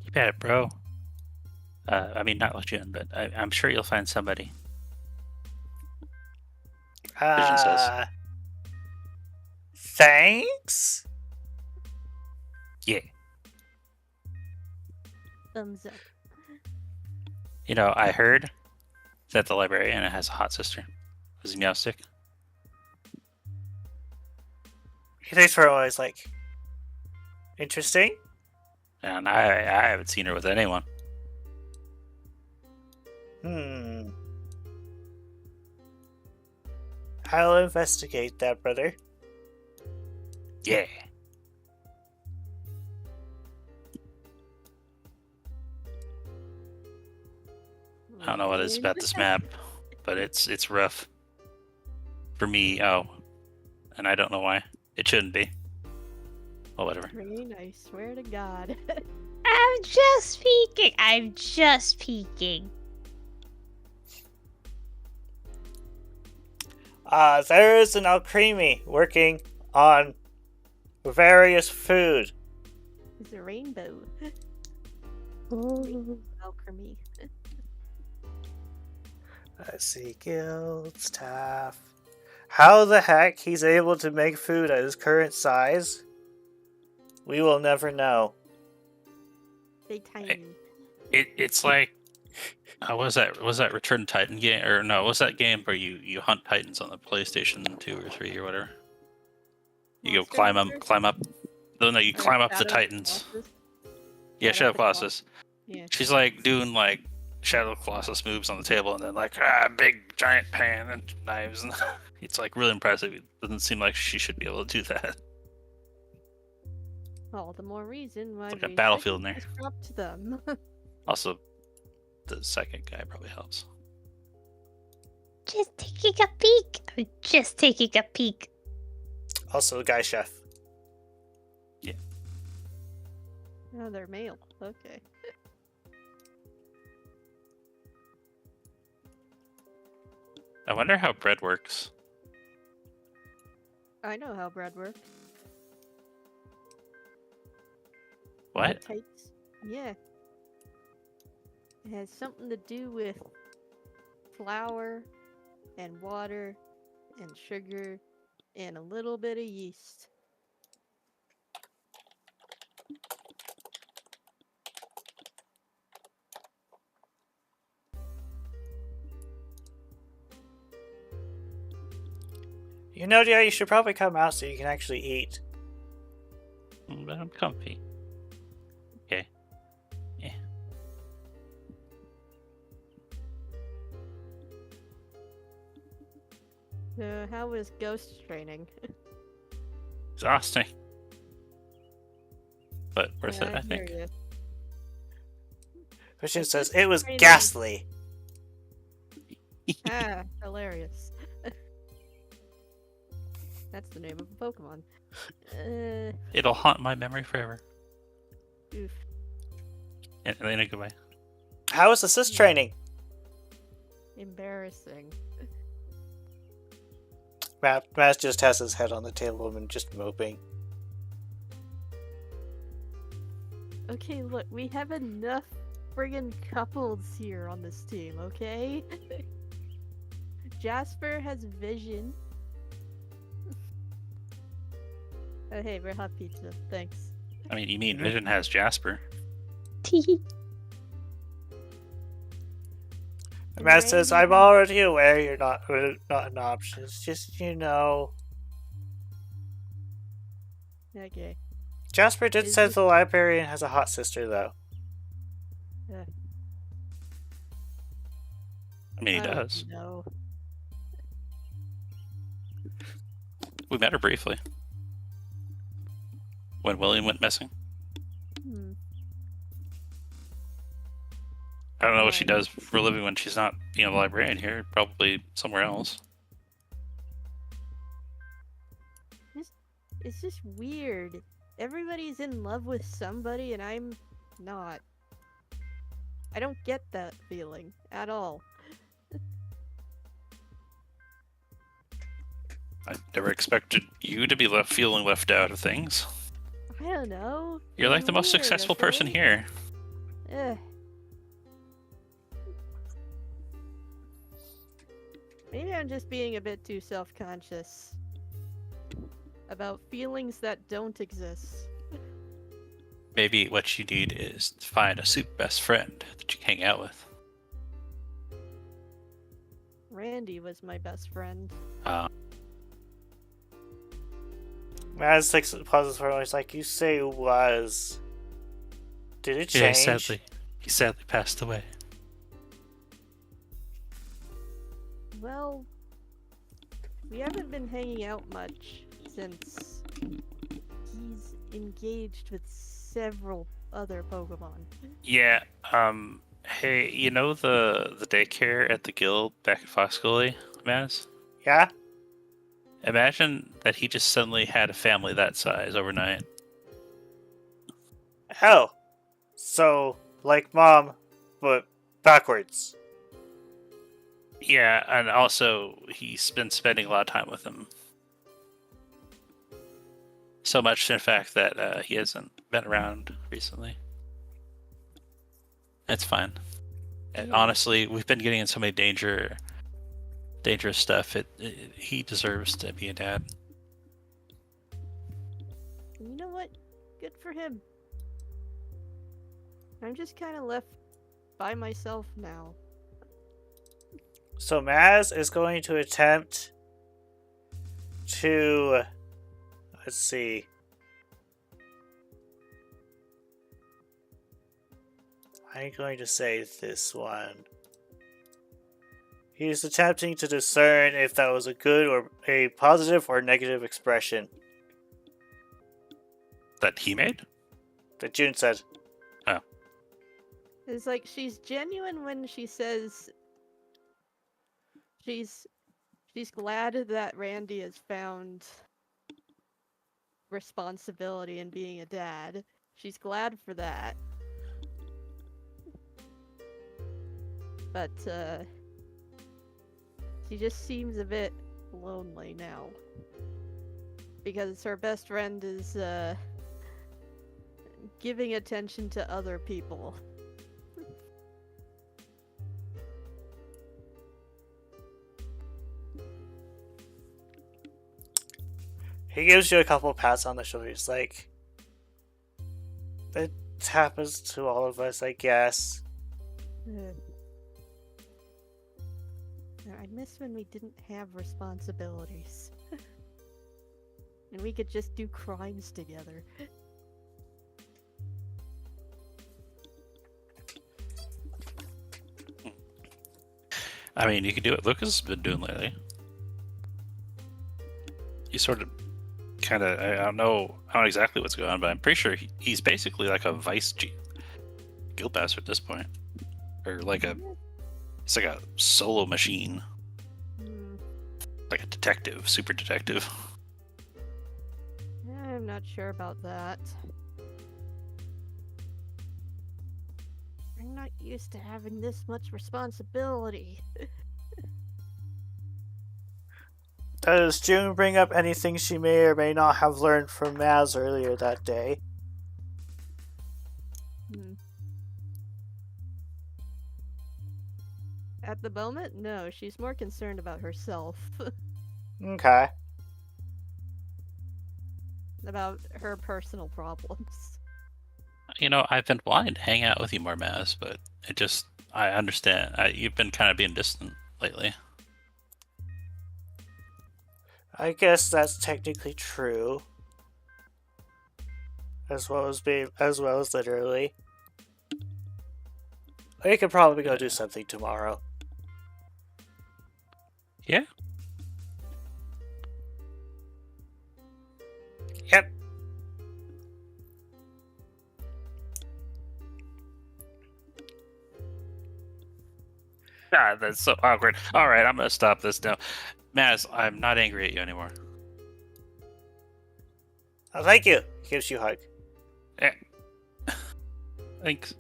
Keep at it, bro. I mean, not Lejeune, but I'm sure you'll find somebody. Vision says. Thanks? Yeah. Thumbs up. You know, I heard that the librarian has a hot sister. Was he Meowstick? He thinks we're always like, interesting? And I haven't seen her with anyone. I'll investigate that, brother. Yeah. I don't know what it is about this map, but it's rough. For me, and I don't know why. It shouldn't be. Well, whatever. Rain, I swear to God. I'm just peeking. I'm just peeking. There is an alchemy working on various food. It's a rainbow. Ooh. Alchemy. Let's see, guild staff. How the heck he's able to make food at his current size? We will never know. They tiny. It's like, was that Return to Titan game, or no? Was that game where you hunt titans on the PlayStation 2 or 3 or whatever? You go Monster climb Hunter? up. No, you Or climb up the Shadow titans. Colossus? Yeah, Shadow Shadow of the Colossus. Yeah. She's like doing like Shadow Colossus moves on the table, and then like big giant pan and knives, and it's like really impressive. It doesn't seem like she should be able to do that. All the more reason why Like a we battlefield in shouldn't there. disrupt them. Also, the second guy probably helps. Just taking a peek. I'm just taking a peek. Also, the guy chef. Oh, they're male. Okay. I wonder how bread works. I know how bread works. What? It takes, yeah. It has something to do with flour and water and sugar and a little bit of yeast. You know, dear, you should probably come out so you can actually eat. But I'm comfy. Okay. Yeah. How was ghost training? Exhausting. But worth Yeah, it, I hear think. ya. Christian It's says just it was training. ghastly. Ah, hilarious. That's the name of a Pokemon. It'll haunt my memory forever. Oof. And Elena, goodbye. How was assist training? Embarrassing. Matt just has his head on the table and just moping. Okay, look, we have enough friggin' couples here on this team, okay? Jasper has vision. Oh, hey, we're hot pizza. Thanks. I mean, you mean Vision has Jasper. Matt says, I'm already aware you're not an option. It's just, Okay. Jasper did Is say this- the librarian has a hot sister, though. I mean, he does. No. We met her briefly. When William went missing. I don't know what she does for a living when she's not being a librarian here. Probably somewhere else. It's just weird. Everybody's in love with somebody and I'm not. I don't get that feeling at all. I never expected you to be feeling left out of things. I don't know. You're like the most Weird, successful person okay? here. Ugh. Maybe I'm just being a bit too self-conscious about feelings that don't exist. Maybe what you need is to find a super best friend that you can hang out with. Randy was my best friend. Matt takes a pause for a moment. He's like, you say was. Did it change? Yeah, he sadly passed away. Well, we haven't been hanging out much since he's engaged with several other Pokemon. Yeah, hey, you know the daycare at the guild back at Fox Gully, Maz? Yeah? Imagine that he just suddenly had a family that size overnight. Oh. So, like mom, but backwards. Yeah, and also he's been spending a lot of time with him. So much, in fact, that he hasn't been around recently. That's fine. And honestly, we've been getting in so many dangerous stuff. He deserves to be a dad. You know what? Good for him. I'm just kind of left by myself now. So Maz is going to attempt to... Let's see. I'm going to say this one. He's attempting to discern if that was a good or a positive or negative expression That he made? that June said. It's like she's genuine when she says she's glad that Randy has found responsibility in being a dad. She's glad for that. But she just seems a bit lonely now. Because her best friend is giving attention to other people. He gives you a couple pats on the shoulder. He's like, it happens to all of us, I guess. I miss when we didn't have responsibilities. And we could just do crimes together. I mean, you can do what Lucas has been doing lately. He sort of, I don't know exactly what's going on, but I'm pretty sure he's basically like a vice guild master at this point. Or like it's like a solo machine. Like a detective, super detective. I'm not sure about that. I'm not used to having this much responsibility. Does June bring up anything she may or may not have learned from Maz earlier that day? At the moment, no. She's more concerned about herself. Okay. About her personal problems. I've been wanting to hang out with you more, Maz, but I understand. You've been kind of being distant lately. I guess that's technically true. As well as literally. We could probably go do something tomorrow. Yeah. Yep. God, that's so awkward. All right, I'm gonna stop this now. Maz, I'm not angry at you anymore. Oh, thank you. He gives you a hug. Eh. Thanks.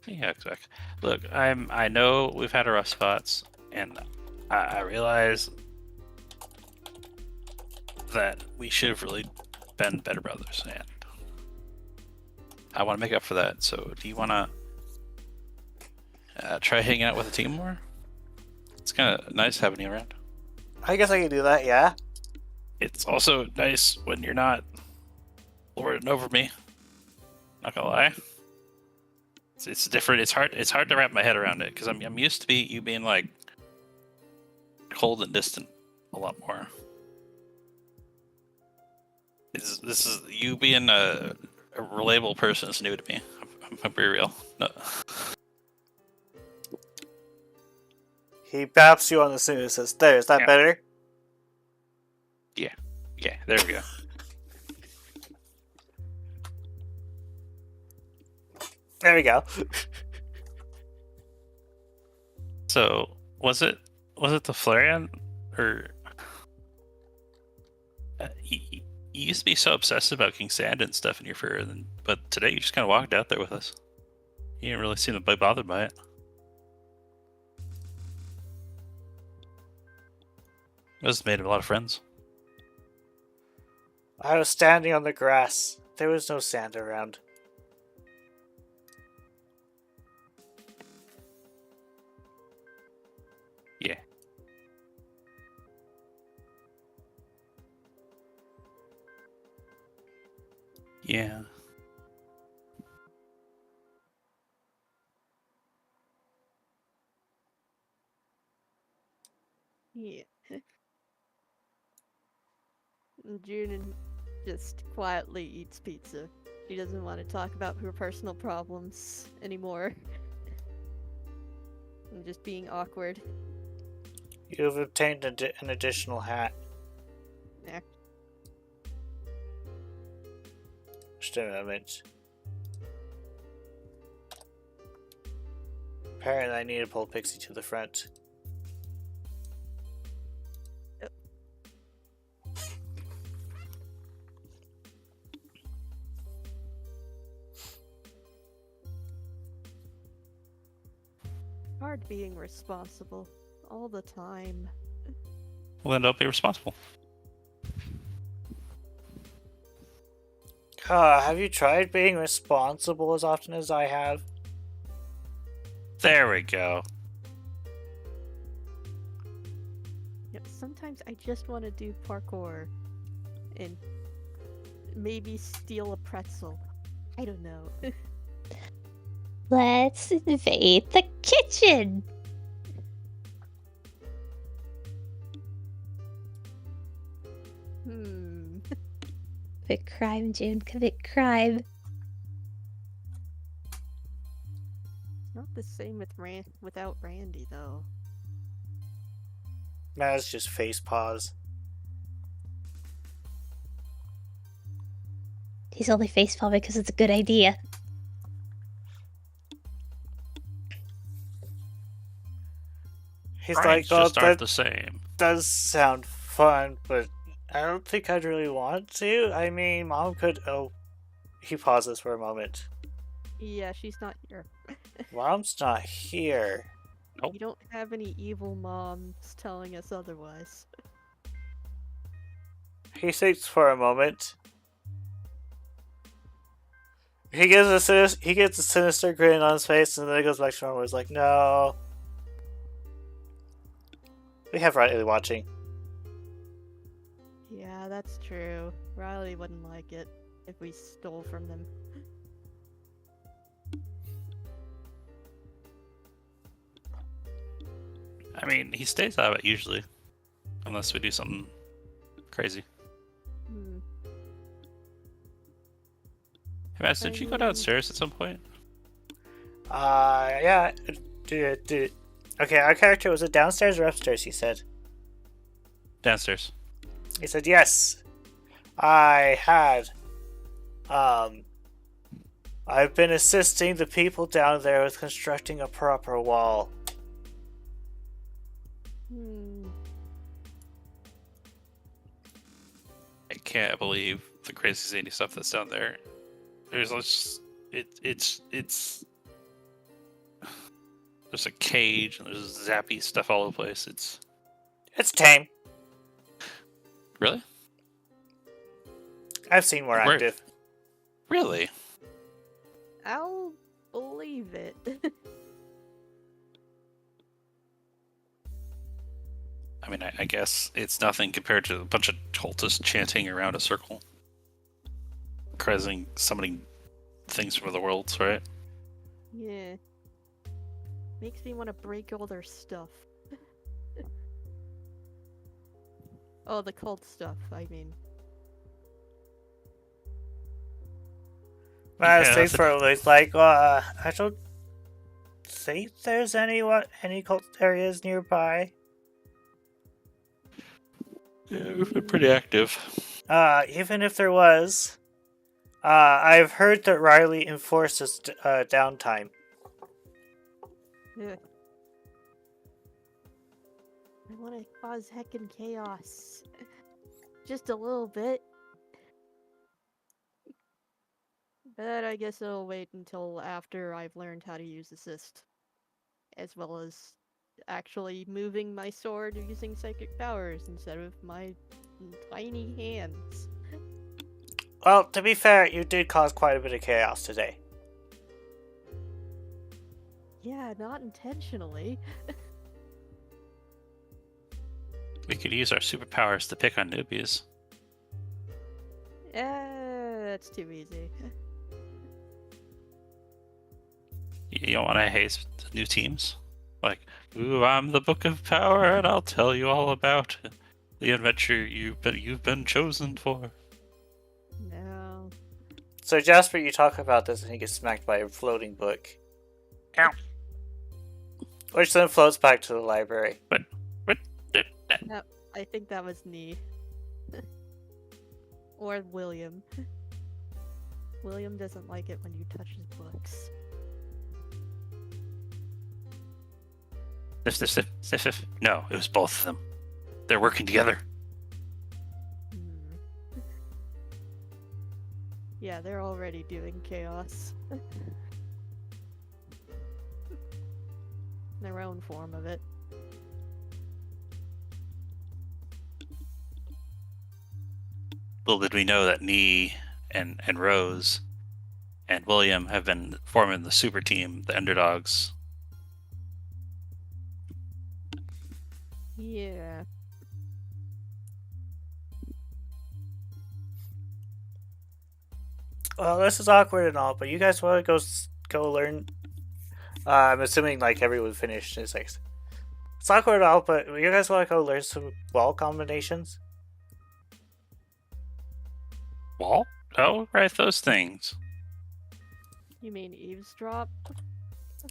Yeah, exactly. Look, I know we've had our rough spots, and I realize that we should have really been better brothers, and I want to make up for that. So, do you want to try hanging out with the team more? It's kind of nice having you around. I guess I can do that, yeah? It's also nice when you're not lording over me. Not gonna lie. It's different. It's hard to wrap my head around it because I'm used to you being like cold and distant a lot more. This is you being a relatable person is new to me. I'm very real. No. He baps you on the snoot and says, "There, is that better?" Yeah, there we go. There we go. So was it the Flareon or you used to be so obsessed about King Sand and stuff in your fur, but today you just kind of walked out there with us. You didn't really seem to be bothered by it. Must have made a lot of friends. I was standing on the grass. There was no sand around. Yeah. Yeah. Yeah. June just quietly eats pizza. She doesn't want to talk about her personal problems anymore. And just being awkward. You've obtained an additional hat. Yeah. Just a moment. Apparently I need to pull Pixie to the front. Hard being responsible all the time. Well, then don't be responsible. Have you tried being responsible as often as I have? There we go. Yep, sometimes I just want to do parkour and maybe steal a pretzel. I don't know. Let's invade the kitchen. Commit crime, June. Commit crime. Not the same with without Randy, though. Maz just face paws. He's only facepalm because it's a good idea. He's Crimes like, oh, just aren't that the same. does sound fun, but I don't think I'd really want to. I mean, Mom could... Oh, he pauses for a moment. Yeah, she's not here. Mom's not here. Nope. We don't have any evil moms telling us otherwise. He thinks for a moment. He gets a sinister grin on his face, and then he goes back to normal. He's like, no. We have Riley watching. Yeah, that's true. Riley wouldn't like it if we stole from them. I mean, he stays out of it usually, unless we do something crazy. Hmm. Hey, Matt, did you go downstairs at some point? Yeah. Okay, our character, was it downstairs or upstairs, he said? Downstairs. He said, yes. I had. I've been assisting the people down there with constructing a proper wall. Hmm. I can't believe the crazy zany stuff that's down there. There's just it's there's a cage and there's zappy stuff all over the place. It's tame. Really? I've seen more Where- active. Really? I'll believe it. I mean, I guess it's nothing compared to a bunch of cultists chanting around a circle, summoning things from the worlds, right? Yeah. Makes me want to break all their stuff. Oh, the cult stuff, I mean. I was Yeah, thinking for it's like, I don't think there's any cult areas nearby. Yeah, we've been pretty active. Even if there was, I've heard that Riley enforces downtime. Yeah. I want to cause heckin' chaos. Just a little bit. But I guess I'll wait until after I've learned how to use assist. As well as actually moving my sword using psychic powers instead of my tiny hands. Well, to be fair, you did cause quite a bit of chaos today. Yeah, not intentionally. We could use our superpowers to pick on newbies. That's too easy. You don't want to haste new teams? Like, ooh, I'm the Book of Power, and I'll tell you all about the adventure you've been chosen for. No. So Jasper, you talk about this and he gets smacked by a floating book. Ow. Which then floats back to the library. No, I think that was Nee. Or William. William doesn't like it when you touch his books. Sniff. No, it was both of them. They're working together. Yeah, they're already doing chaos. Their own form of it. Little did we know that Nee and Rose and William have been forming the super team, the underdogs. Yeah. Well, this is awkward and all, but you guys want to go learn? I'm assuming like everyone finished. It's like it's awkward and all, but you guys want to go learn some wall combinations? Wall? Oh, right, those things. You mean eavesdrop?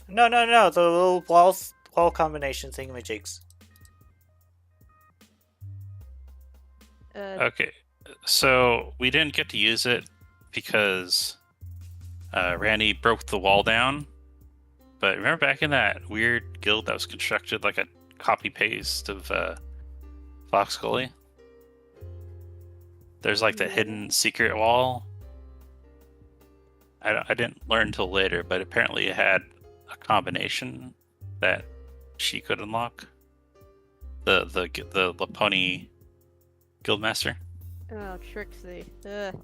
No, the little wall combination thingamajigs. Okay, so we didn't get to use it because Randy broke the wall down. But remember back in that weird guild that was constructed like a copy-paste of Fox Gully? There's like the hidden secret wall. I didn't learn until later, but apparently it had a combination that she could unlock. The Laponi Guildmaster. Oh, Trixie. Ugh.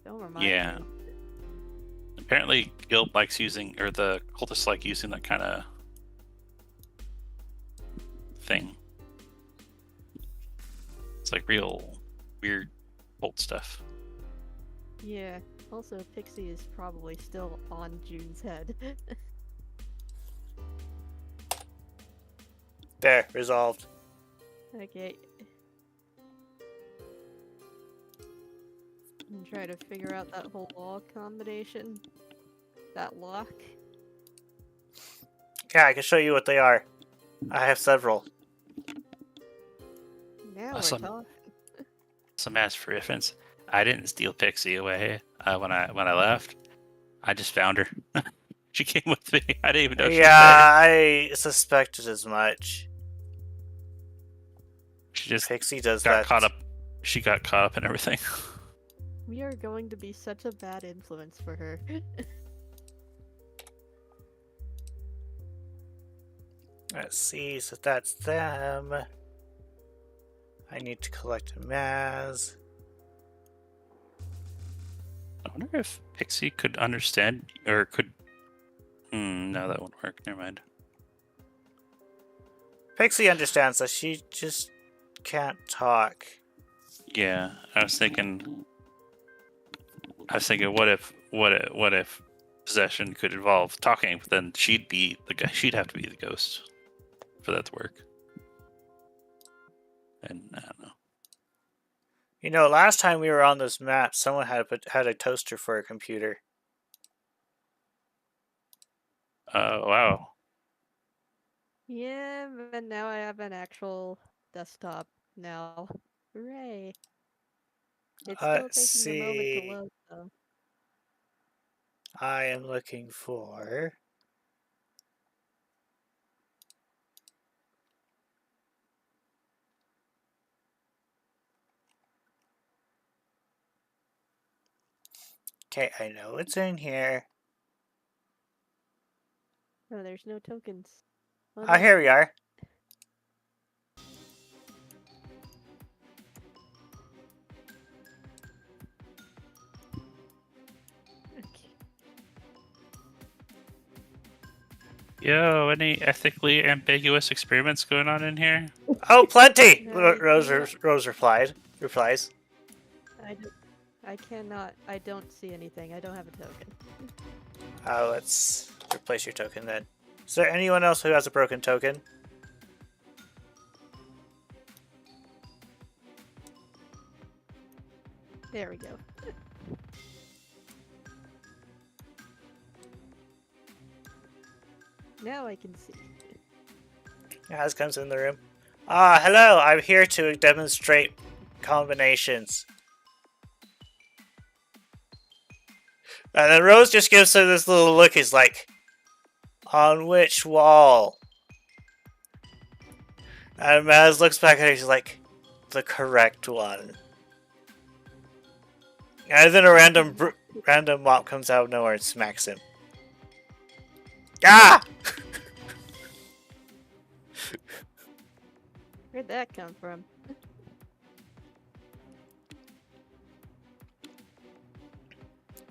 Don't remind Yeah. me. Apparently, Guild likes using, or the cultists like using that kind of thing. It's like real weird old stuff. Yeah. Also, Pixie is probably still on June's head. There, resolved. Okay. And try to figure out that whole wall combination. That lock. Yeah, I can show you what they are. I have several. Now Awesome. we're talking. Some ass for reference. I didn't steal Pixie away when I left. I just found her. She came with me. I didn't even know she was there. I suspected as much. She just Pixie does got that. caught up. She got caught up in everything. We are going to be such a bad influence for her. Let's see, so that's them. I need to collect a Maz. I wonder if Pixie could understand or could. No, that won't work. Never mind. Pixie understands that she just can't talk. Yeah, I was thinking. What if possession could involve talking? But then she'd be the guy. She'd have to be the ghost for that to work. And I don't know. You know, last time we were on this map, someone had a toaster for a computer. Wow. Yeah, but now I have an actual desktop now. Hooray. It's still Let's taking a moment see. to load, though. I am looking for... Okay, I know it's in here. Oh, there's no tokens. Well, Oh, here we are. okay. Yo, any ethically ambiguous experiments going on in here? Oh, plenty! No, Rose replies. I cannot. I don't see anything. I don't have a token. Let's replace your token then. Is there anyone else who has a broken token? There we go. Now I can see. Has comes in the room. Hello, I'm here to demonstrate combinations. And then Rose just gives her this little look, he's like, on which wall? And Maz looks back at her, she's like, the correct one. And then a random mop comes out of nowhere and smacks him. Ah! Where'd that come from?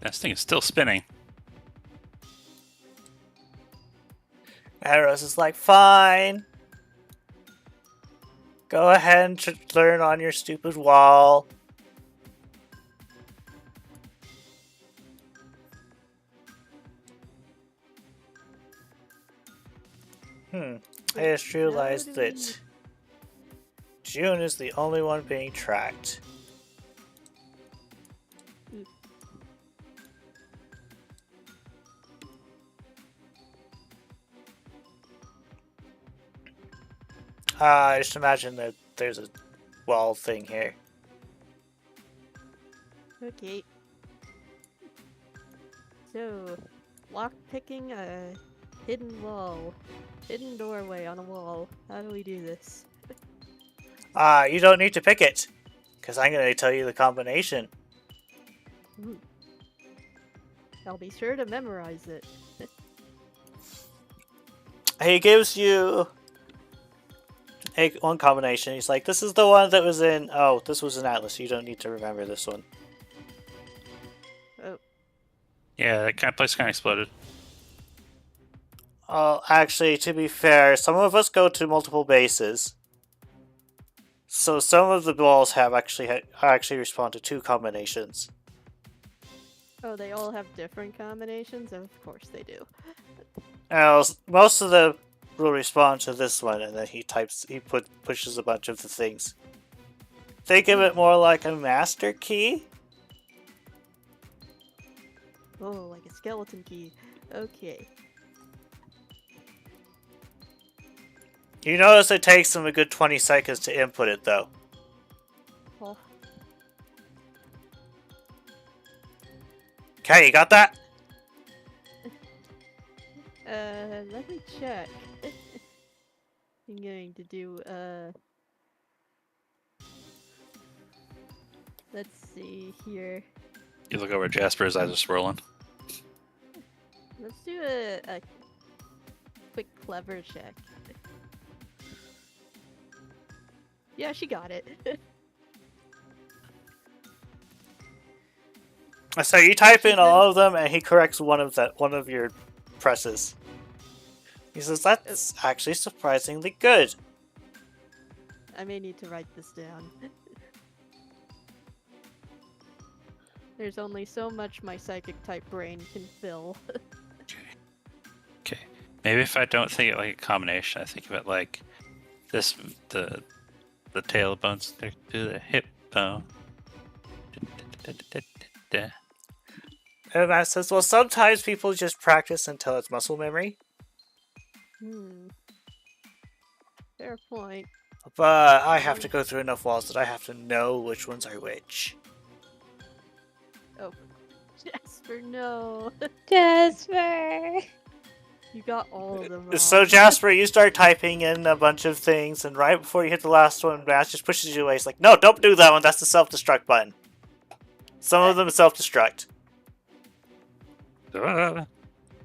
This thing is still spinning. And Rose is like, fine. Go ahead and learn on your stupid wall. I just realized that June is the only one being tracked. I just imagine that there's a wall thing here. Okay. So, lock picking a hidden wall. Hidden doorway on a wall. How do we do this? You don't need to pick it, because I'm going to tell you the combination. Ooh. I'll be sure to memorize it. He gives you one combination. He's like, this is the one that was in... Oh, this was in Atlas. You don't need to remember this one. Oh. Yeah, that kind of place kind of exploded. Oh, actually, to be fair, some of us go to multiple bases. So some of the balls have actually respond to two combinations. Oh, they all have different combinations? Of course they do. Now, most of the will respond to this one, and then he pushes a bunch of the things. Think of it more like a master key. Oh, like a skeleton key. Okay. You notice it takes him a good 20 seconds to input it, though. Oh, Okay, you got that? let me check. I'm going to do, let's see here. You look over at Jasper, his eyes are swirling. Let's do a quick clever check. Yeah, she got it. So you type in all of them, and he corrects one of your presses. He says, that's actually surprisingly good. I may need to write this down. There's only so much my psychic type brain can fill. Okay. Maybe if I don't think it like a combination, I think of it like this: the tailbone stick to the hip bone. And Matt says, well, sometimes people just practice until it's muscle memory. Fair point. But I have to go through enough walls that I have to know which ones are which. Oh, Jasper, no. Jasper! You got all of them wrong. So Jasper, you start typing in a bunch of things, and right before you hit the last one, Matt just pushes you away. He's like, no, don't do that one. That's the self-destruct button. Some of them self-destruct. What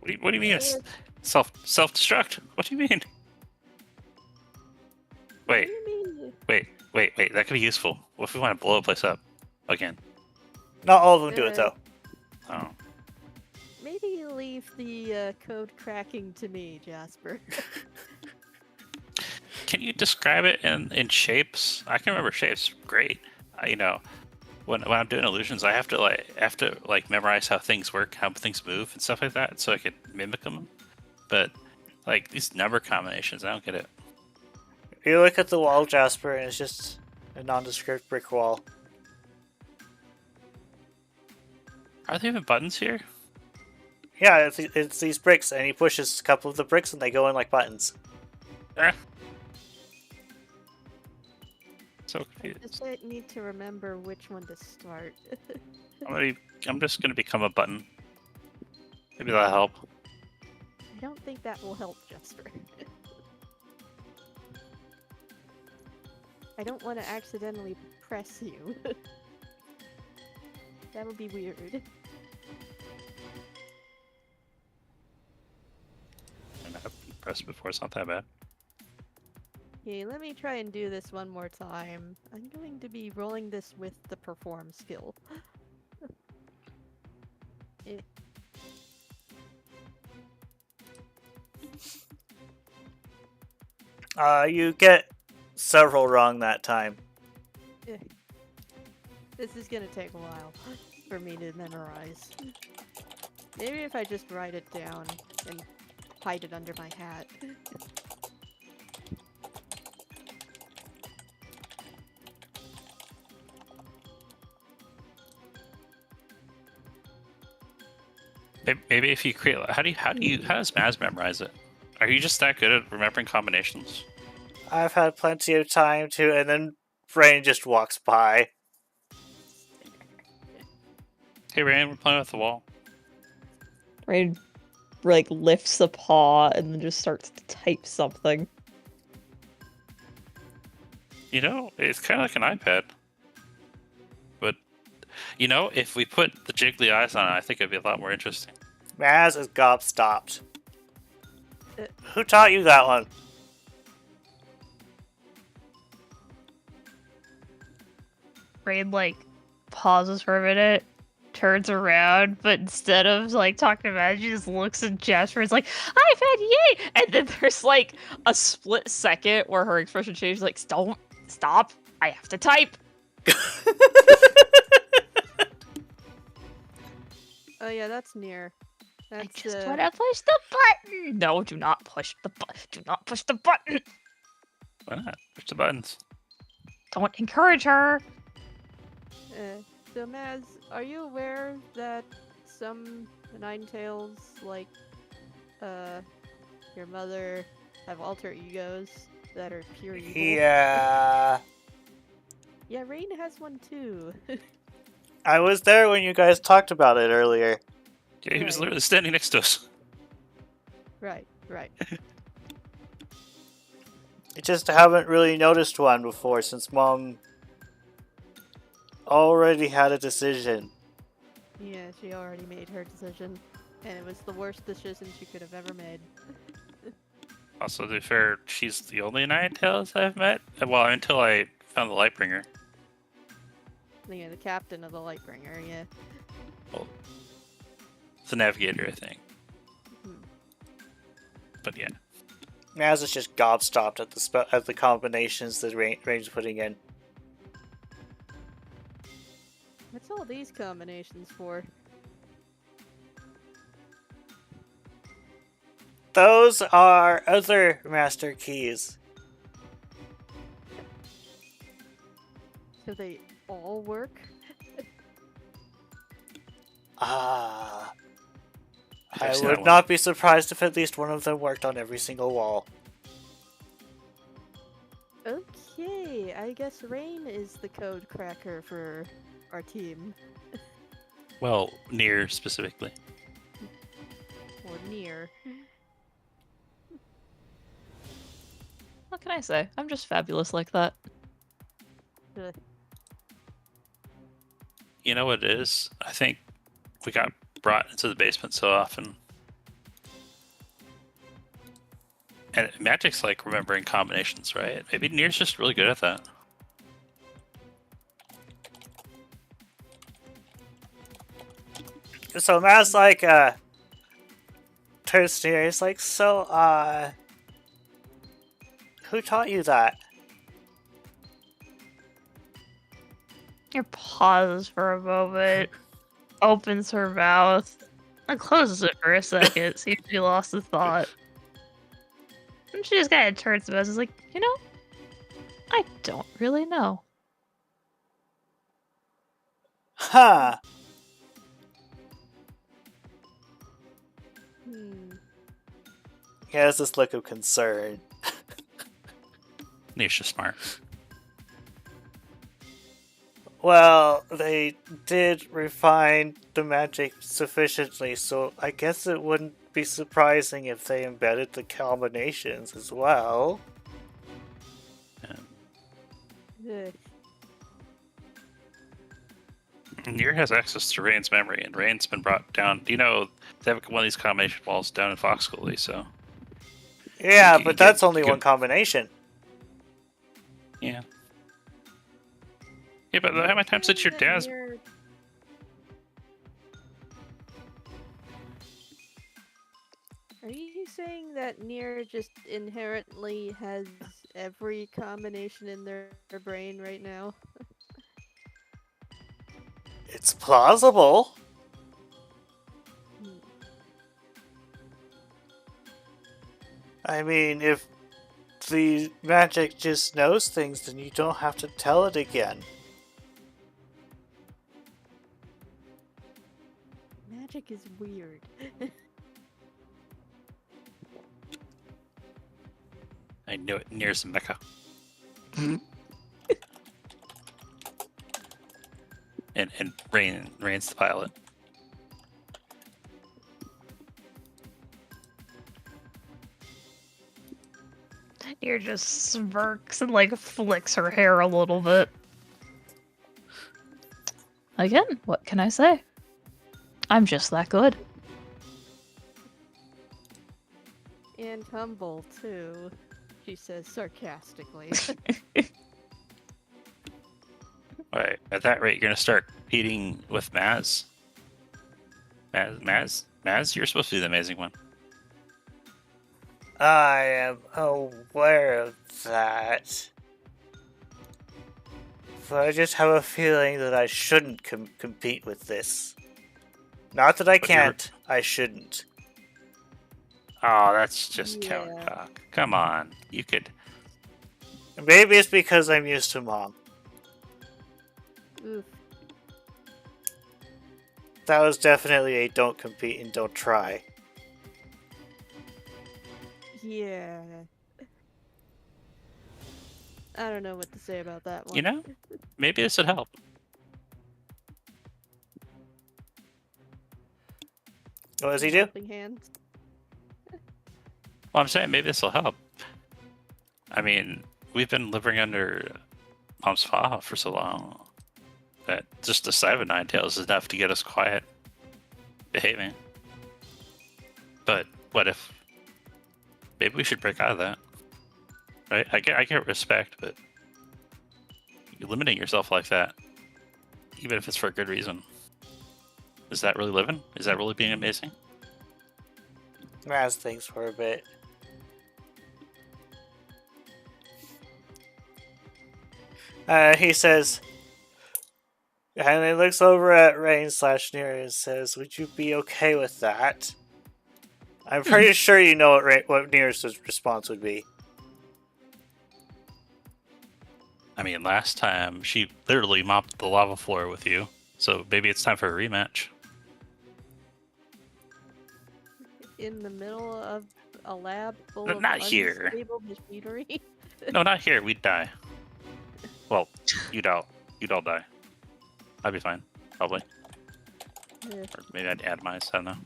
do you mean? It's self-destruct? What do you mean? What Wait, do you mean? wait. That could be useful. What if we want to blow a place up again? Not all of them do it, though. Oh. Maybe leave the code cracking to me, Jasper. Can you describe it in shapes? I can remember shapes. Great. When I'm doing illusions, I have to memorize how things work, how things move, and stuff like that, so I could mimic them. But like these number combinations, I don't get it. You look at the wall, Jasper, and it's just a nondescript brick wall. Are there even buttons here? Yeah, it's these bricks, and he pushes a couple of the bricks, and they go in like buttons. Ah. So I confused. just need to remember which one to start. I'm just gonna become a button. Maybe that'll help. I don't think that will help, Jasper. I don't want to accidentally press you. That would be weird. I've pressed before, it's not that bad. Okay, let me try and do this one more time. I'm going to be rolling this with the perform skill. You get several wrong that time. This is gonna take a while for me to memorize. Maybe if I just write it down and hide it under my hat. Maybe if you create, how does Maz memorize it? Are you just that good at remembering combinations? I've had plenty of time to, and then Brain just walks by. Hey Ryan, we're playing with the wall. Rain, lifts a paw and then just starts to type something. It's kind of like an iPad. But, if we put the jiggly eyes on it, I think it'd be a lot more interesting. Maz is gobstopped. Who taught you that one? Rain, pauses for a minute, turns around, but instead of, talking about it, she just looks at Jasper and is like, iPad, yay! And then there's, a split second where her expression changes, don't, stop, I have to type! Oh yeah, that's near. I That's just want to push the button. No, do not push the button. Do not push the button. Why not? Push the buttons. Don't encourage her. So Maz, are you aware that some Ninetales, like, your mother, have alter egos that are pure evil? Yeah. Yeah, Rain has one too. I was there when you guys talked about it earlier. Yeah, he was Right. literally standing next to us. Right. I just haven't really noticed one before since Mom already had a decision. Yeah, she already made her decision, and it was the worst decision she could have ever made. Also, to be fair, she's the only Ninetales I've met. Well, until I found the Lightbringer. Yeah, the captain of the Lightbringer, yeah. The Navigator, I think. Hmm. But yeah. Maz is just gobstopped at the combinations that Rain's putting in. What's all these combinations for? Those are other master keys. So they all work? Ah. I've I seen that would one. not be surprised if at least one of them worked on every single wall. Okay, I guess Rain is the code cracker for our team. Well, near specifically. Or near. What can I say? I'm just fabulous like that. Uh, You know what it is? I think we got brought into the basement so often. And Magic's like remembering combinations, right? Maybe Nier's just really good at that. So Maz turns to her, he's like, so, who taught you that? Your pauses for a moment, opens her mouth, and closes it for a second. Seems she lost the thought. And she just kind of turns to us and is like, you know, I don't really know. Huh. He has this look of concern. Nier's just smart. Well, they did refine the magic sufficiently, so I guess it wouldn't be surprising if they embedded the combinations as well. ugh. Nier has access to Rain's memory, and Rain's been brought down. Do you know they have one of these combination walls down in Foxgley, so. Yeah, You but get- that's only you one get- combination. Yeah. Yeah, but how many times did your That dad's. Nier- Are you saying that Nier just inherently has every combination in their brain right now? It's plausible. Hmm. I mean, if the magic just knows things, then you don't have to tell it again. Magic is weird. I knew it. Nier's a mecha. and Rain's the pilot. Nier just smirks and like flicks her hair a little bit. Again, what can I say? I'm just that good. And humble, too, she says sarcastically. Alright, at that rate, you're gonna start competing with Maz. Maz, you're supposed to be the amazing one. I am aware of that. But I just have a feeling that I shouldn't compete with this. Not that I But you're- can't. I shouldn't. Oh, that's just Yeah. count cock. Come on, you could. Maybe it's because I'm used to Mom. Oof. That was definitely a don't compete and don't try. Yeah. I don't know what to say about that one. You know, maybe this would help. What does he do? Helping hands. Well, I'm saying maybe this will help. I mean, we've been living under Mom's paw for so long that just the sight of a Ninetales is enough to get us quiet, behaving. But what if? Maybe we should break out of that, right? I get respect, but you're limiting yourself like that, even if it's for a good reason. Is that really living? Is that really being amazing? Raz thinks for a bit. He says, and he looks over at Rain/Near and says, "Would you be okay with that?" I'm pretty sure you know what Near's response would be. I mean, last time she literally mopped the lava floor with you, so maybe it's time for a rematch. In the middle of a lab full But of not here. unstable machinery. No, not here. We'd die. Well, you'd all die. I'd be fine, probably. Yeah. Or maybe I'd add mine. I don't know.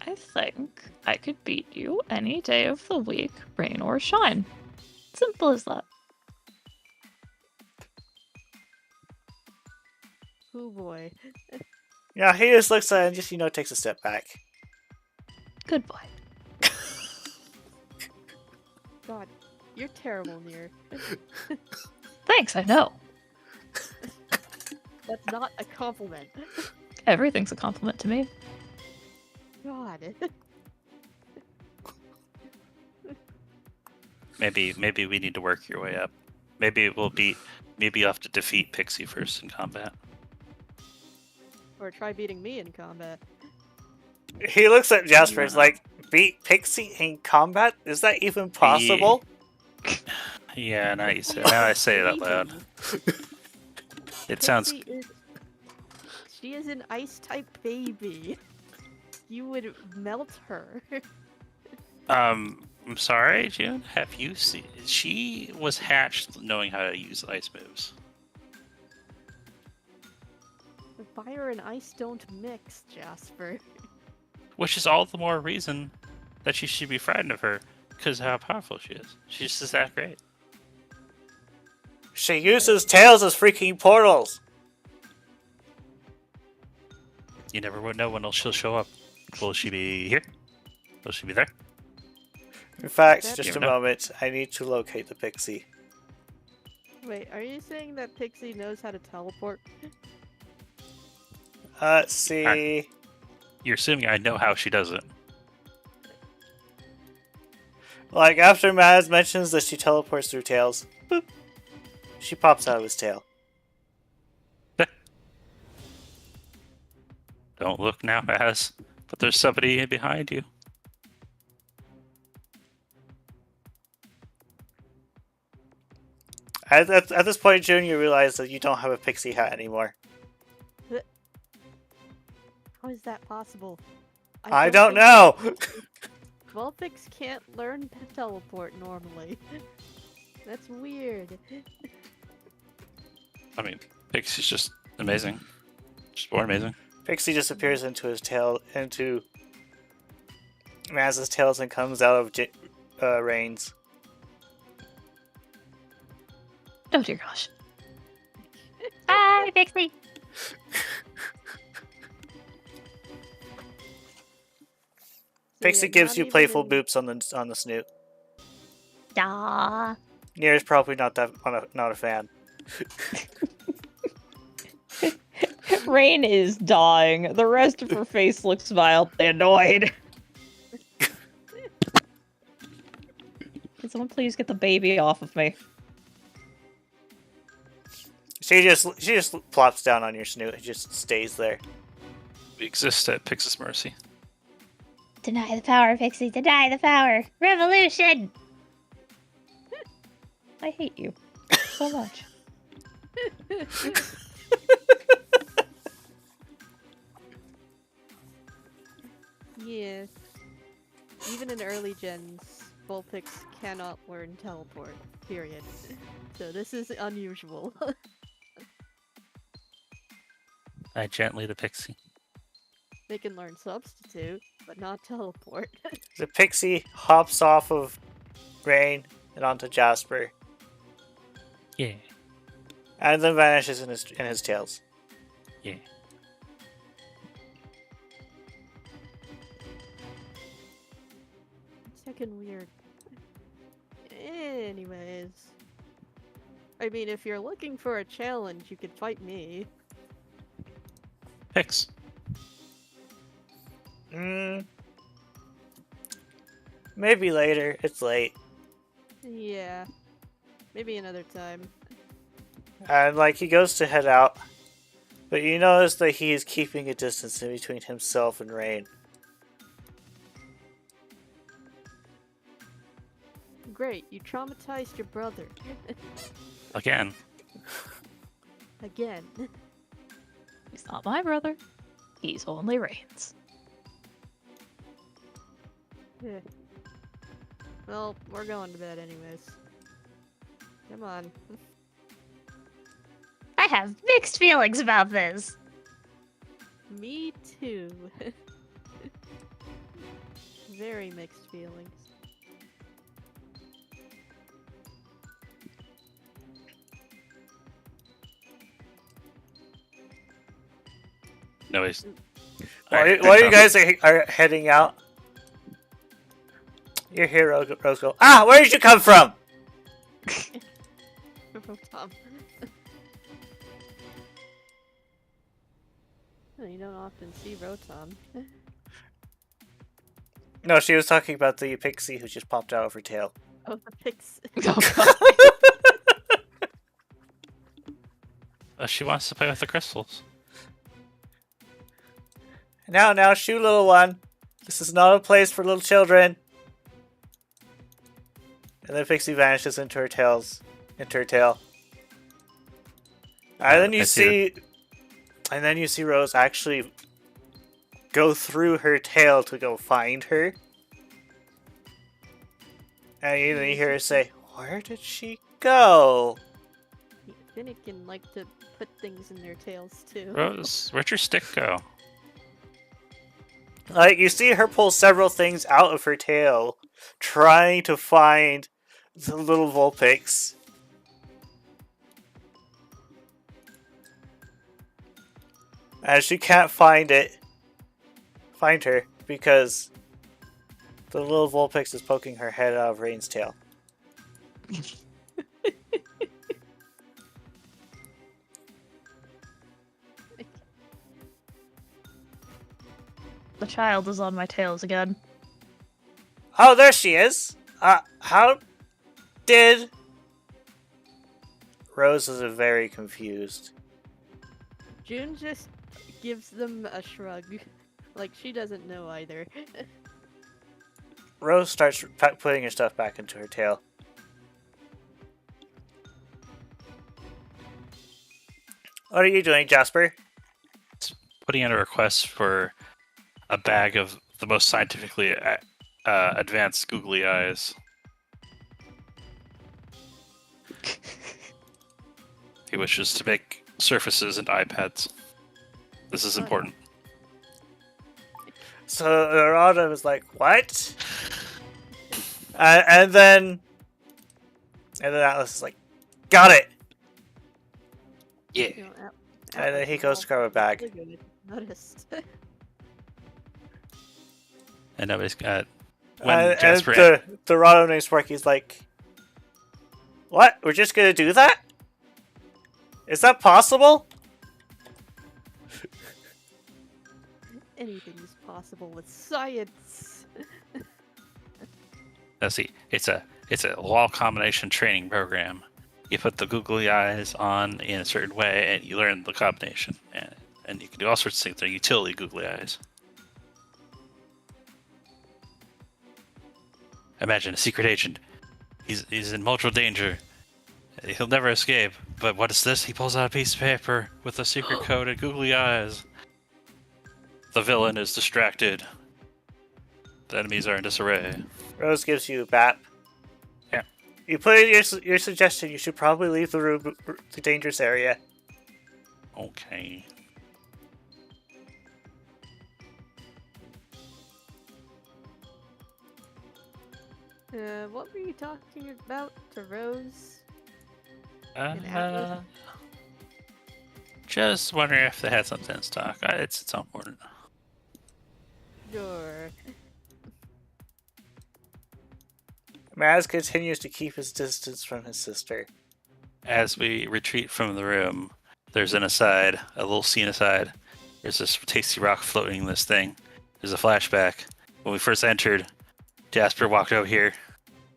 I think I could beat you any day of the week, rain or shine. Simple as that. Oh boy. Yeah, he just looks at it and just, takes a step back. Good boy. God, you're terrible, Near. Thanks, I know. That's not a compliment. Everything's a compliment to me. God. Maybe we need to work your way up. Maybe you'll have to defeat Pixie first in combat. Or try beating me in combat. He looks at Jasper and is like, beat Pixie in combat? Is that even possible? Yeah, now I say it out loud. It sounds. She is an ice-type baby. You would melt her. I'm sorry, June. Have you seen? She was hatched knowing how to use ice moves. Fire and ice don't mix, Jasper. Which is all the more reason that you should be frightened of her, because of how powerful she is. She's just that great. She uses tails as freaking portals. You never would know when she'll show up. Will she be here? Will she be there? In fact, That- just You a never know. moment. I need to locate the Pixie. Wait, are you saying that Pixie knows how to teleport? Let's see. You're assuming I know how she does it. Like, after Maz mentions that she teleports through tails, boop, she pops out of his tail. Don't look now, Baz. But there's somebody behind you. At this point, June, you realize that you don't have a pixie hat anymore. How is that possible? I don't think know! Vulpix can't learn to teleport normally. That's weird. I mean, Pixie's just amazing. Just born amazing. Pixie disappears into his tail, into Maz's tails, and comes out of Rain's. Oh dear gosh. Bye, Pixie. Pixie Yeah, gives not you even playful in- boops on the snoot. Da. Near's probably not a fan. Rain is dying. The rest of her face looks mildly annoyed. Someone please get the baby off of me. She just plops down on your snoot and just stays there. We exist at Pixis Mercy. Deny the power, Pixie. Deny the power. Revolution! I hate you so much. Yeah. Even in early gens, Vulpix cannot learn teleport, period. So this is unusual. I gently the pixie. They can learn substitute, but not teleport. The pixie hops off of Rain and onto Jasper, Yeah. and then vanishes in his tails. Yeah. Second weird. Anyways. I mean, if you're looking for a challenge, you could fight me. Pix. Maybe later. It's late. Yeah. Maybe another time. And like he goes to head out, but you notice that he is keeping a distance in between himself and Rain. Great, you traumatized your brother. Again. Again. He's not my brother. He's only Rain's. Yeah. Well, we're going to bed anyways. Come on. I have mixed feelings about this. Me too. Very mixed feelings. No, he's. While you guys are heading out, your hero Rose go, "Ah, where did you come from?" Tom. You don't often see Rotom. No, she was talking about the pixie who just popped out of her tail. Oh, the Pix. She wants to play with the crystals. Now, shoo, little one. This is not a place for little children. And then pixie vanishes into her tail. And then you see Rose actually go through her tail to go find her. And then you hear her say, "Where did she go?" Finnegan like to put things in their tails too. Rose, where'd your stick go? Like, you see her pull several things out of her tail, trying to find the little Vulpix. And she can't find her, because the little Vulpix is poking her head out of Rain's tail. The child is on my tails again. Oh, there she is! How did... Rose is very confused. June just gives them a shrug. Like, she doesn't know either. Rose starts putting her stuff back into her tail. What are you doing, Jasper? Putting in a request for a bag of the most scientifically advanced googly eyes. He wishes to make surfaces and iPads. This is important. So Narada was like, "What?" and then Atlas is like, "Got it." Yeah. You know, And then he goes to grab a bag. Noticed. And nobody's got. When And Jasper. the Rado named Sparky's like, "What? We're just gonna do that? Is that possible?" Anything is possible with science. Let's see. It's a It's a wall combination training program. You put the googly eyes on in a certain way, and you learn the combination. And you can do all sorts of things. They're utility googly eyes. Imagine a secret agent. He's in mortal danger. He'll never escape. But what is this? He pulls out a piece of paper with a secret code and googly eyes. The villain is distracted. The enemies are in disarray. Rose gives you a BAP. Yeah. You put in your suggestion. You should probably leave the room, the dangerous area. Okay. What were you talking about to Rose? And Atlas? Just wondering if they had something in stock. It's important. Sure. Maz continues to keep his distance from his sister. As we retreat from the room, there's an aside, a little scene aside. There's this tasty rock floating in this thing. There's a flashback. When we first entered, Jasper walked over here,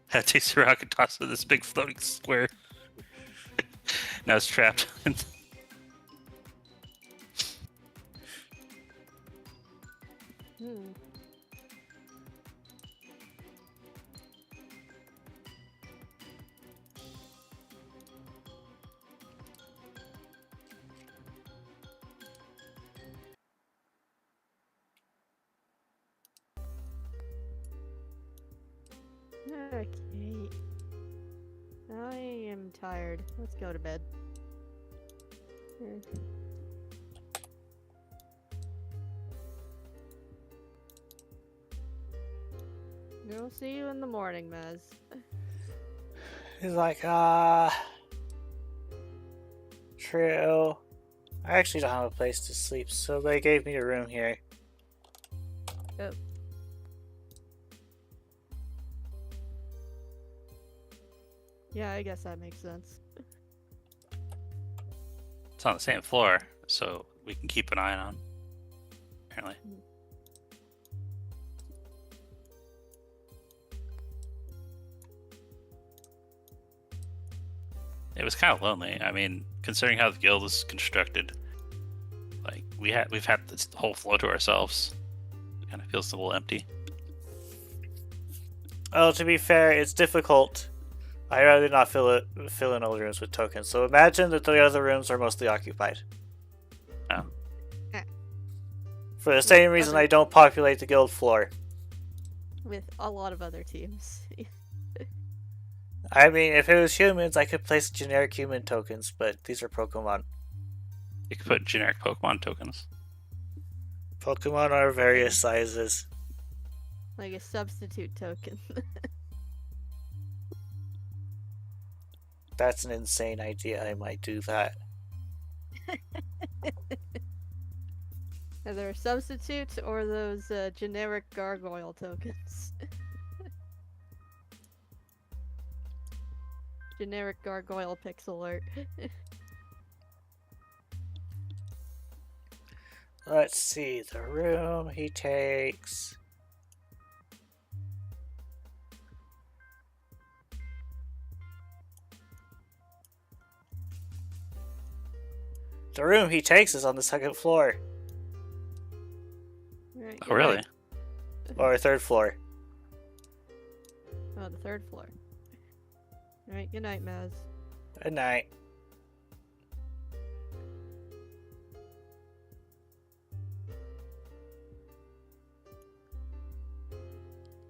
had a tasty rock, and tossed it in this big floating square. Now it's trapped. Okay. I am tired. Let's go to bed. We'll see you in the morning, Maz. He's like, true. I actually don't have a place to sleep, so they gave me a room here. Oh. Yeah, I guess that makes sense. It's on the same floor, so we can keep an eye on. Apparently. It was kind of lonely. I mean, considering how the guild is constructed, like we've had this whole floor to ourselves. It kind of feels a little empty. Oh, to be fair, it's difficult. I'd rather not fill in all the rooms with tokens. So imagine that the other rooms are mostly occupied. Oh. For the same reason I don't populate the guild floor. With a lot of other teams. I mean, if it was humans, I could place generic human tokens, but these are Pokemon. You could put generic Pokemon tokens. Pokemon are various sizes. Like a substitute token. That's an insane idea. I might do that. Are there substitutes or those generic gargoyle tokens? Generic gargoyle pixel art. Let's see. The room he takes. The room he takes is on the second floor. Right, Oh, really? Or third floor. Oh, the third floor. Alright, good night, Maz. Good night.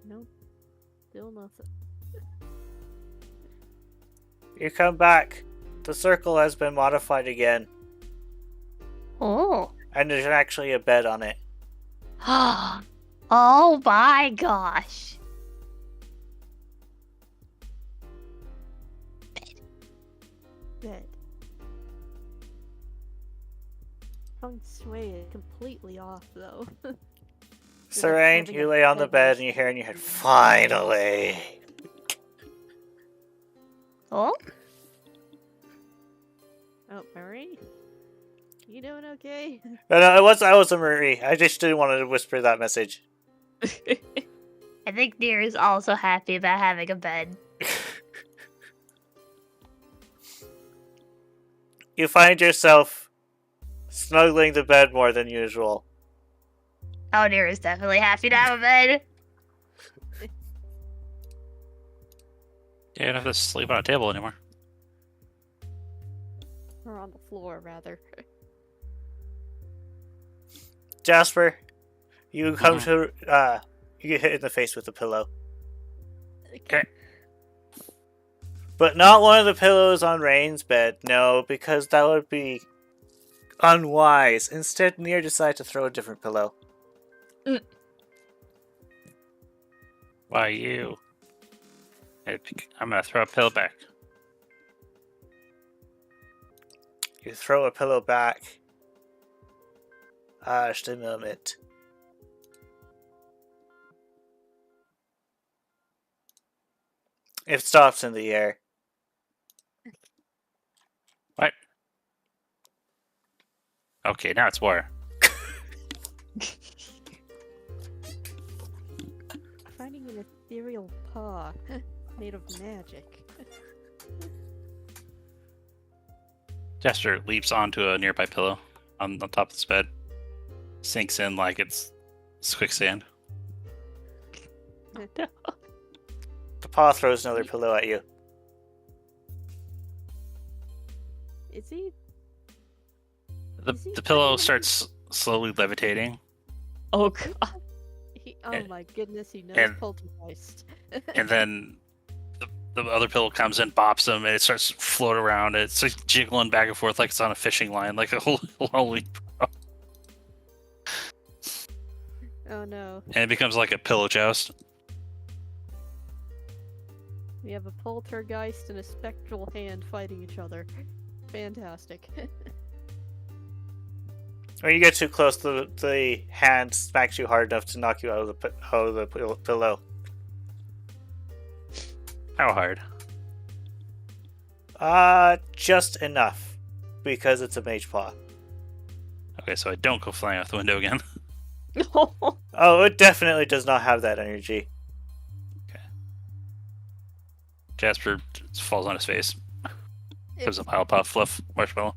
Nope. Still nothing. You come back. The circle has been modified again. Oh. And there's actually a bed on it. Oh my gosh. Bed. Feng Shui is completely off, though. Serene, you lay on the bed and you hear in your head, finally! Oh? Oh, Marie? You doing okay? No, I was a Marie. I just didn't want to whisper that message. I think Deer is also happy about having a bed. You find yourself snuggling the bed more than usual. Oh, dear is definitely happy to have a bed. You don't have to sleep on a table anymore. Or on the floor, rather. Jasper, you come to you get hit in the face with a pillow. Okay. But not one of the pillows on Rain's bed, no, because that would be unwise. Instead, Nier decides to throw a different pillow. Why you? I'm gonna throw a pillow back. You throw a pillow back. Just a moment. It stops in the air. What? Okay, now it's war. Finding an ethereal paw made of magic. Jester leaps onto a nearby pillow on the top of this bed. Sinks in like it's quicksand. The paw throws another pillow at you. Is he? The pillow starts slowly levitating, Oh, God. Oh my goodness, he knows and- poltergeist. and then the other pillow comes in, bops him, and it starts to float around. It's like jiggling back and forth like it's on a fishing line, like a holy. Oh no. And it becomes like a pillow joust. We have a poltergeist and a spectral hand fighting each other. Fantastic. When you get too close, the hand smacks you hard enough to knock you out of the pillow. How hard? Just enough. Because it's a mage paw. Okay, so I don't go flying out the window again. Oh, it definitely does not have that energy. Jasper falls on his face. Gives a pile puff fluff marshmallow.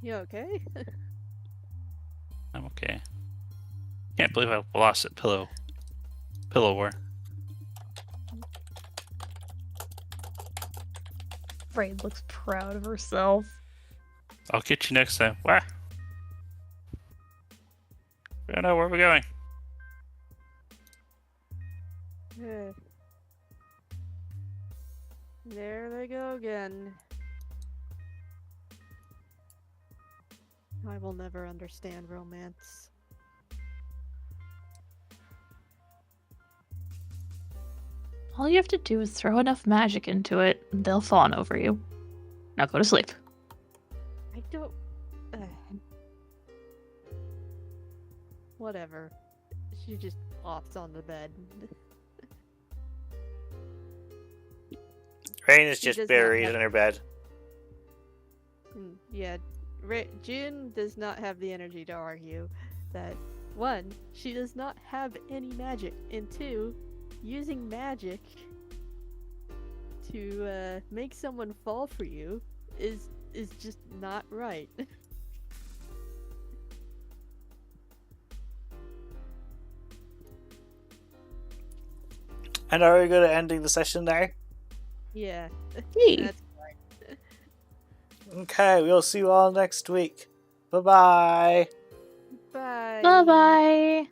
You okay? I'm okay. Can't believe I lost it. Pillow war. Braid looks proud of herself. I'll get you next time. Wah! I don't know where we're going. There they go again. I will never understand romance. All you have to do is throw enough magic into it, and they'll fawn over you. Now go to sleep. I don't... Whatever. She just flops on the bed. Rain is She just does not buried have- in her bed. Yeah, June does not have the energy to argue that, one, she does not have any magic, and two, using magic to make someone fall for you is just not right. And are we good at ending the session there? Yeah, Hey. that's Okay, we'll see you all next week. Bye-bye. bye. Bye bye.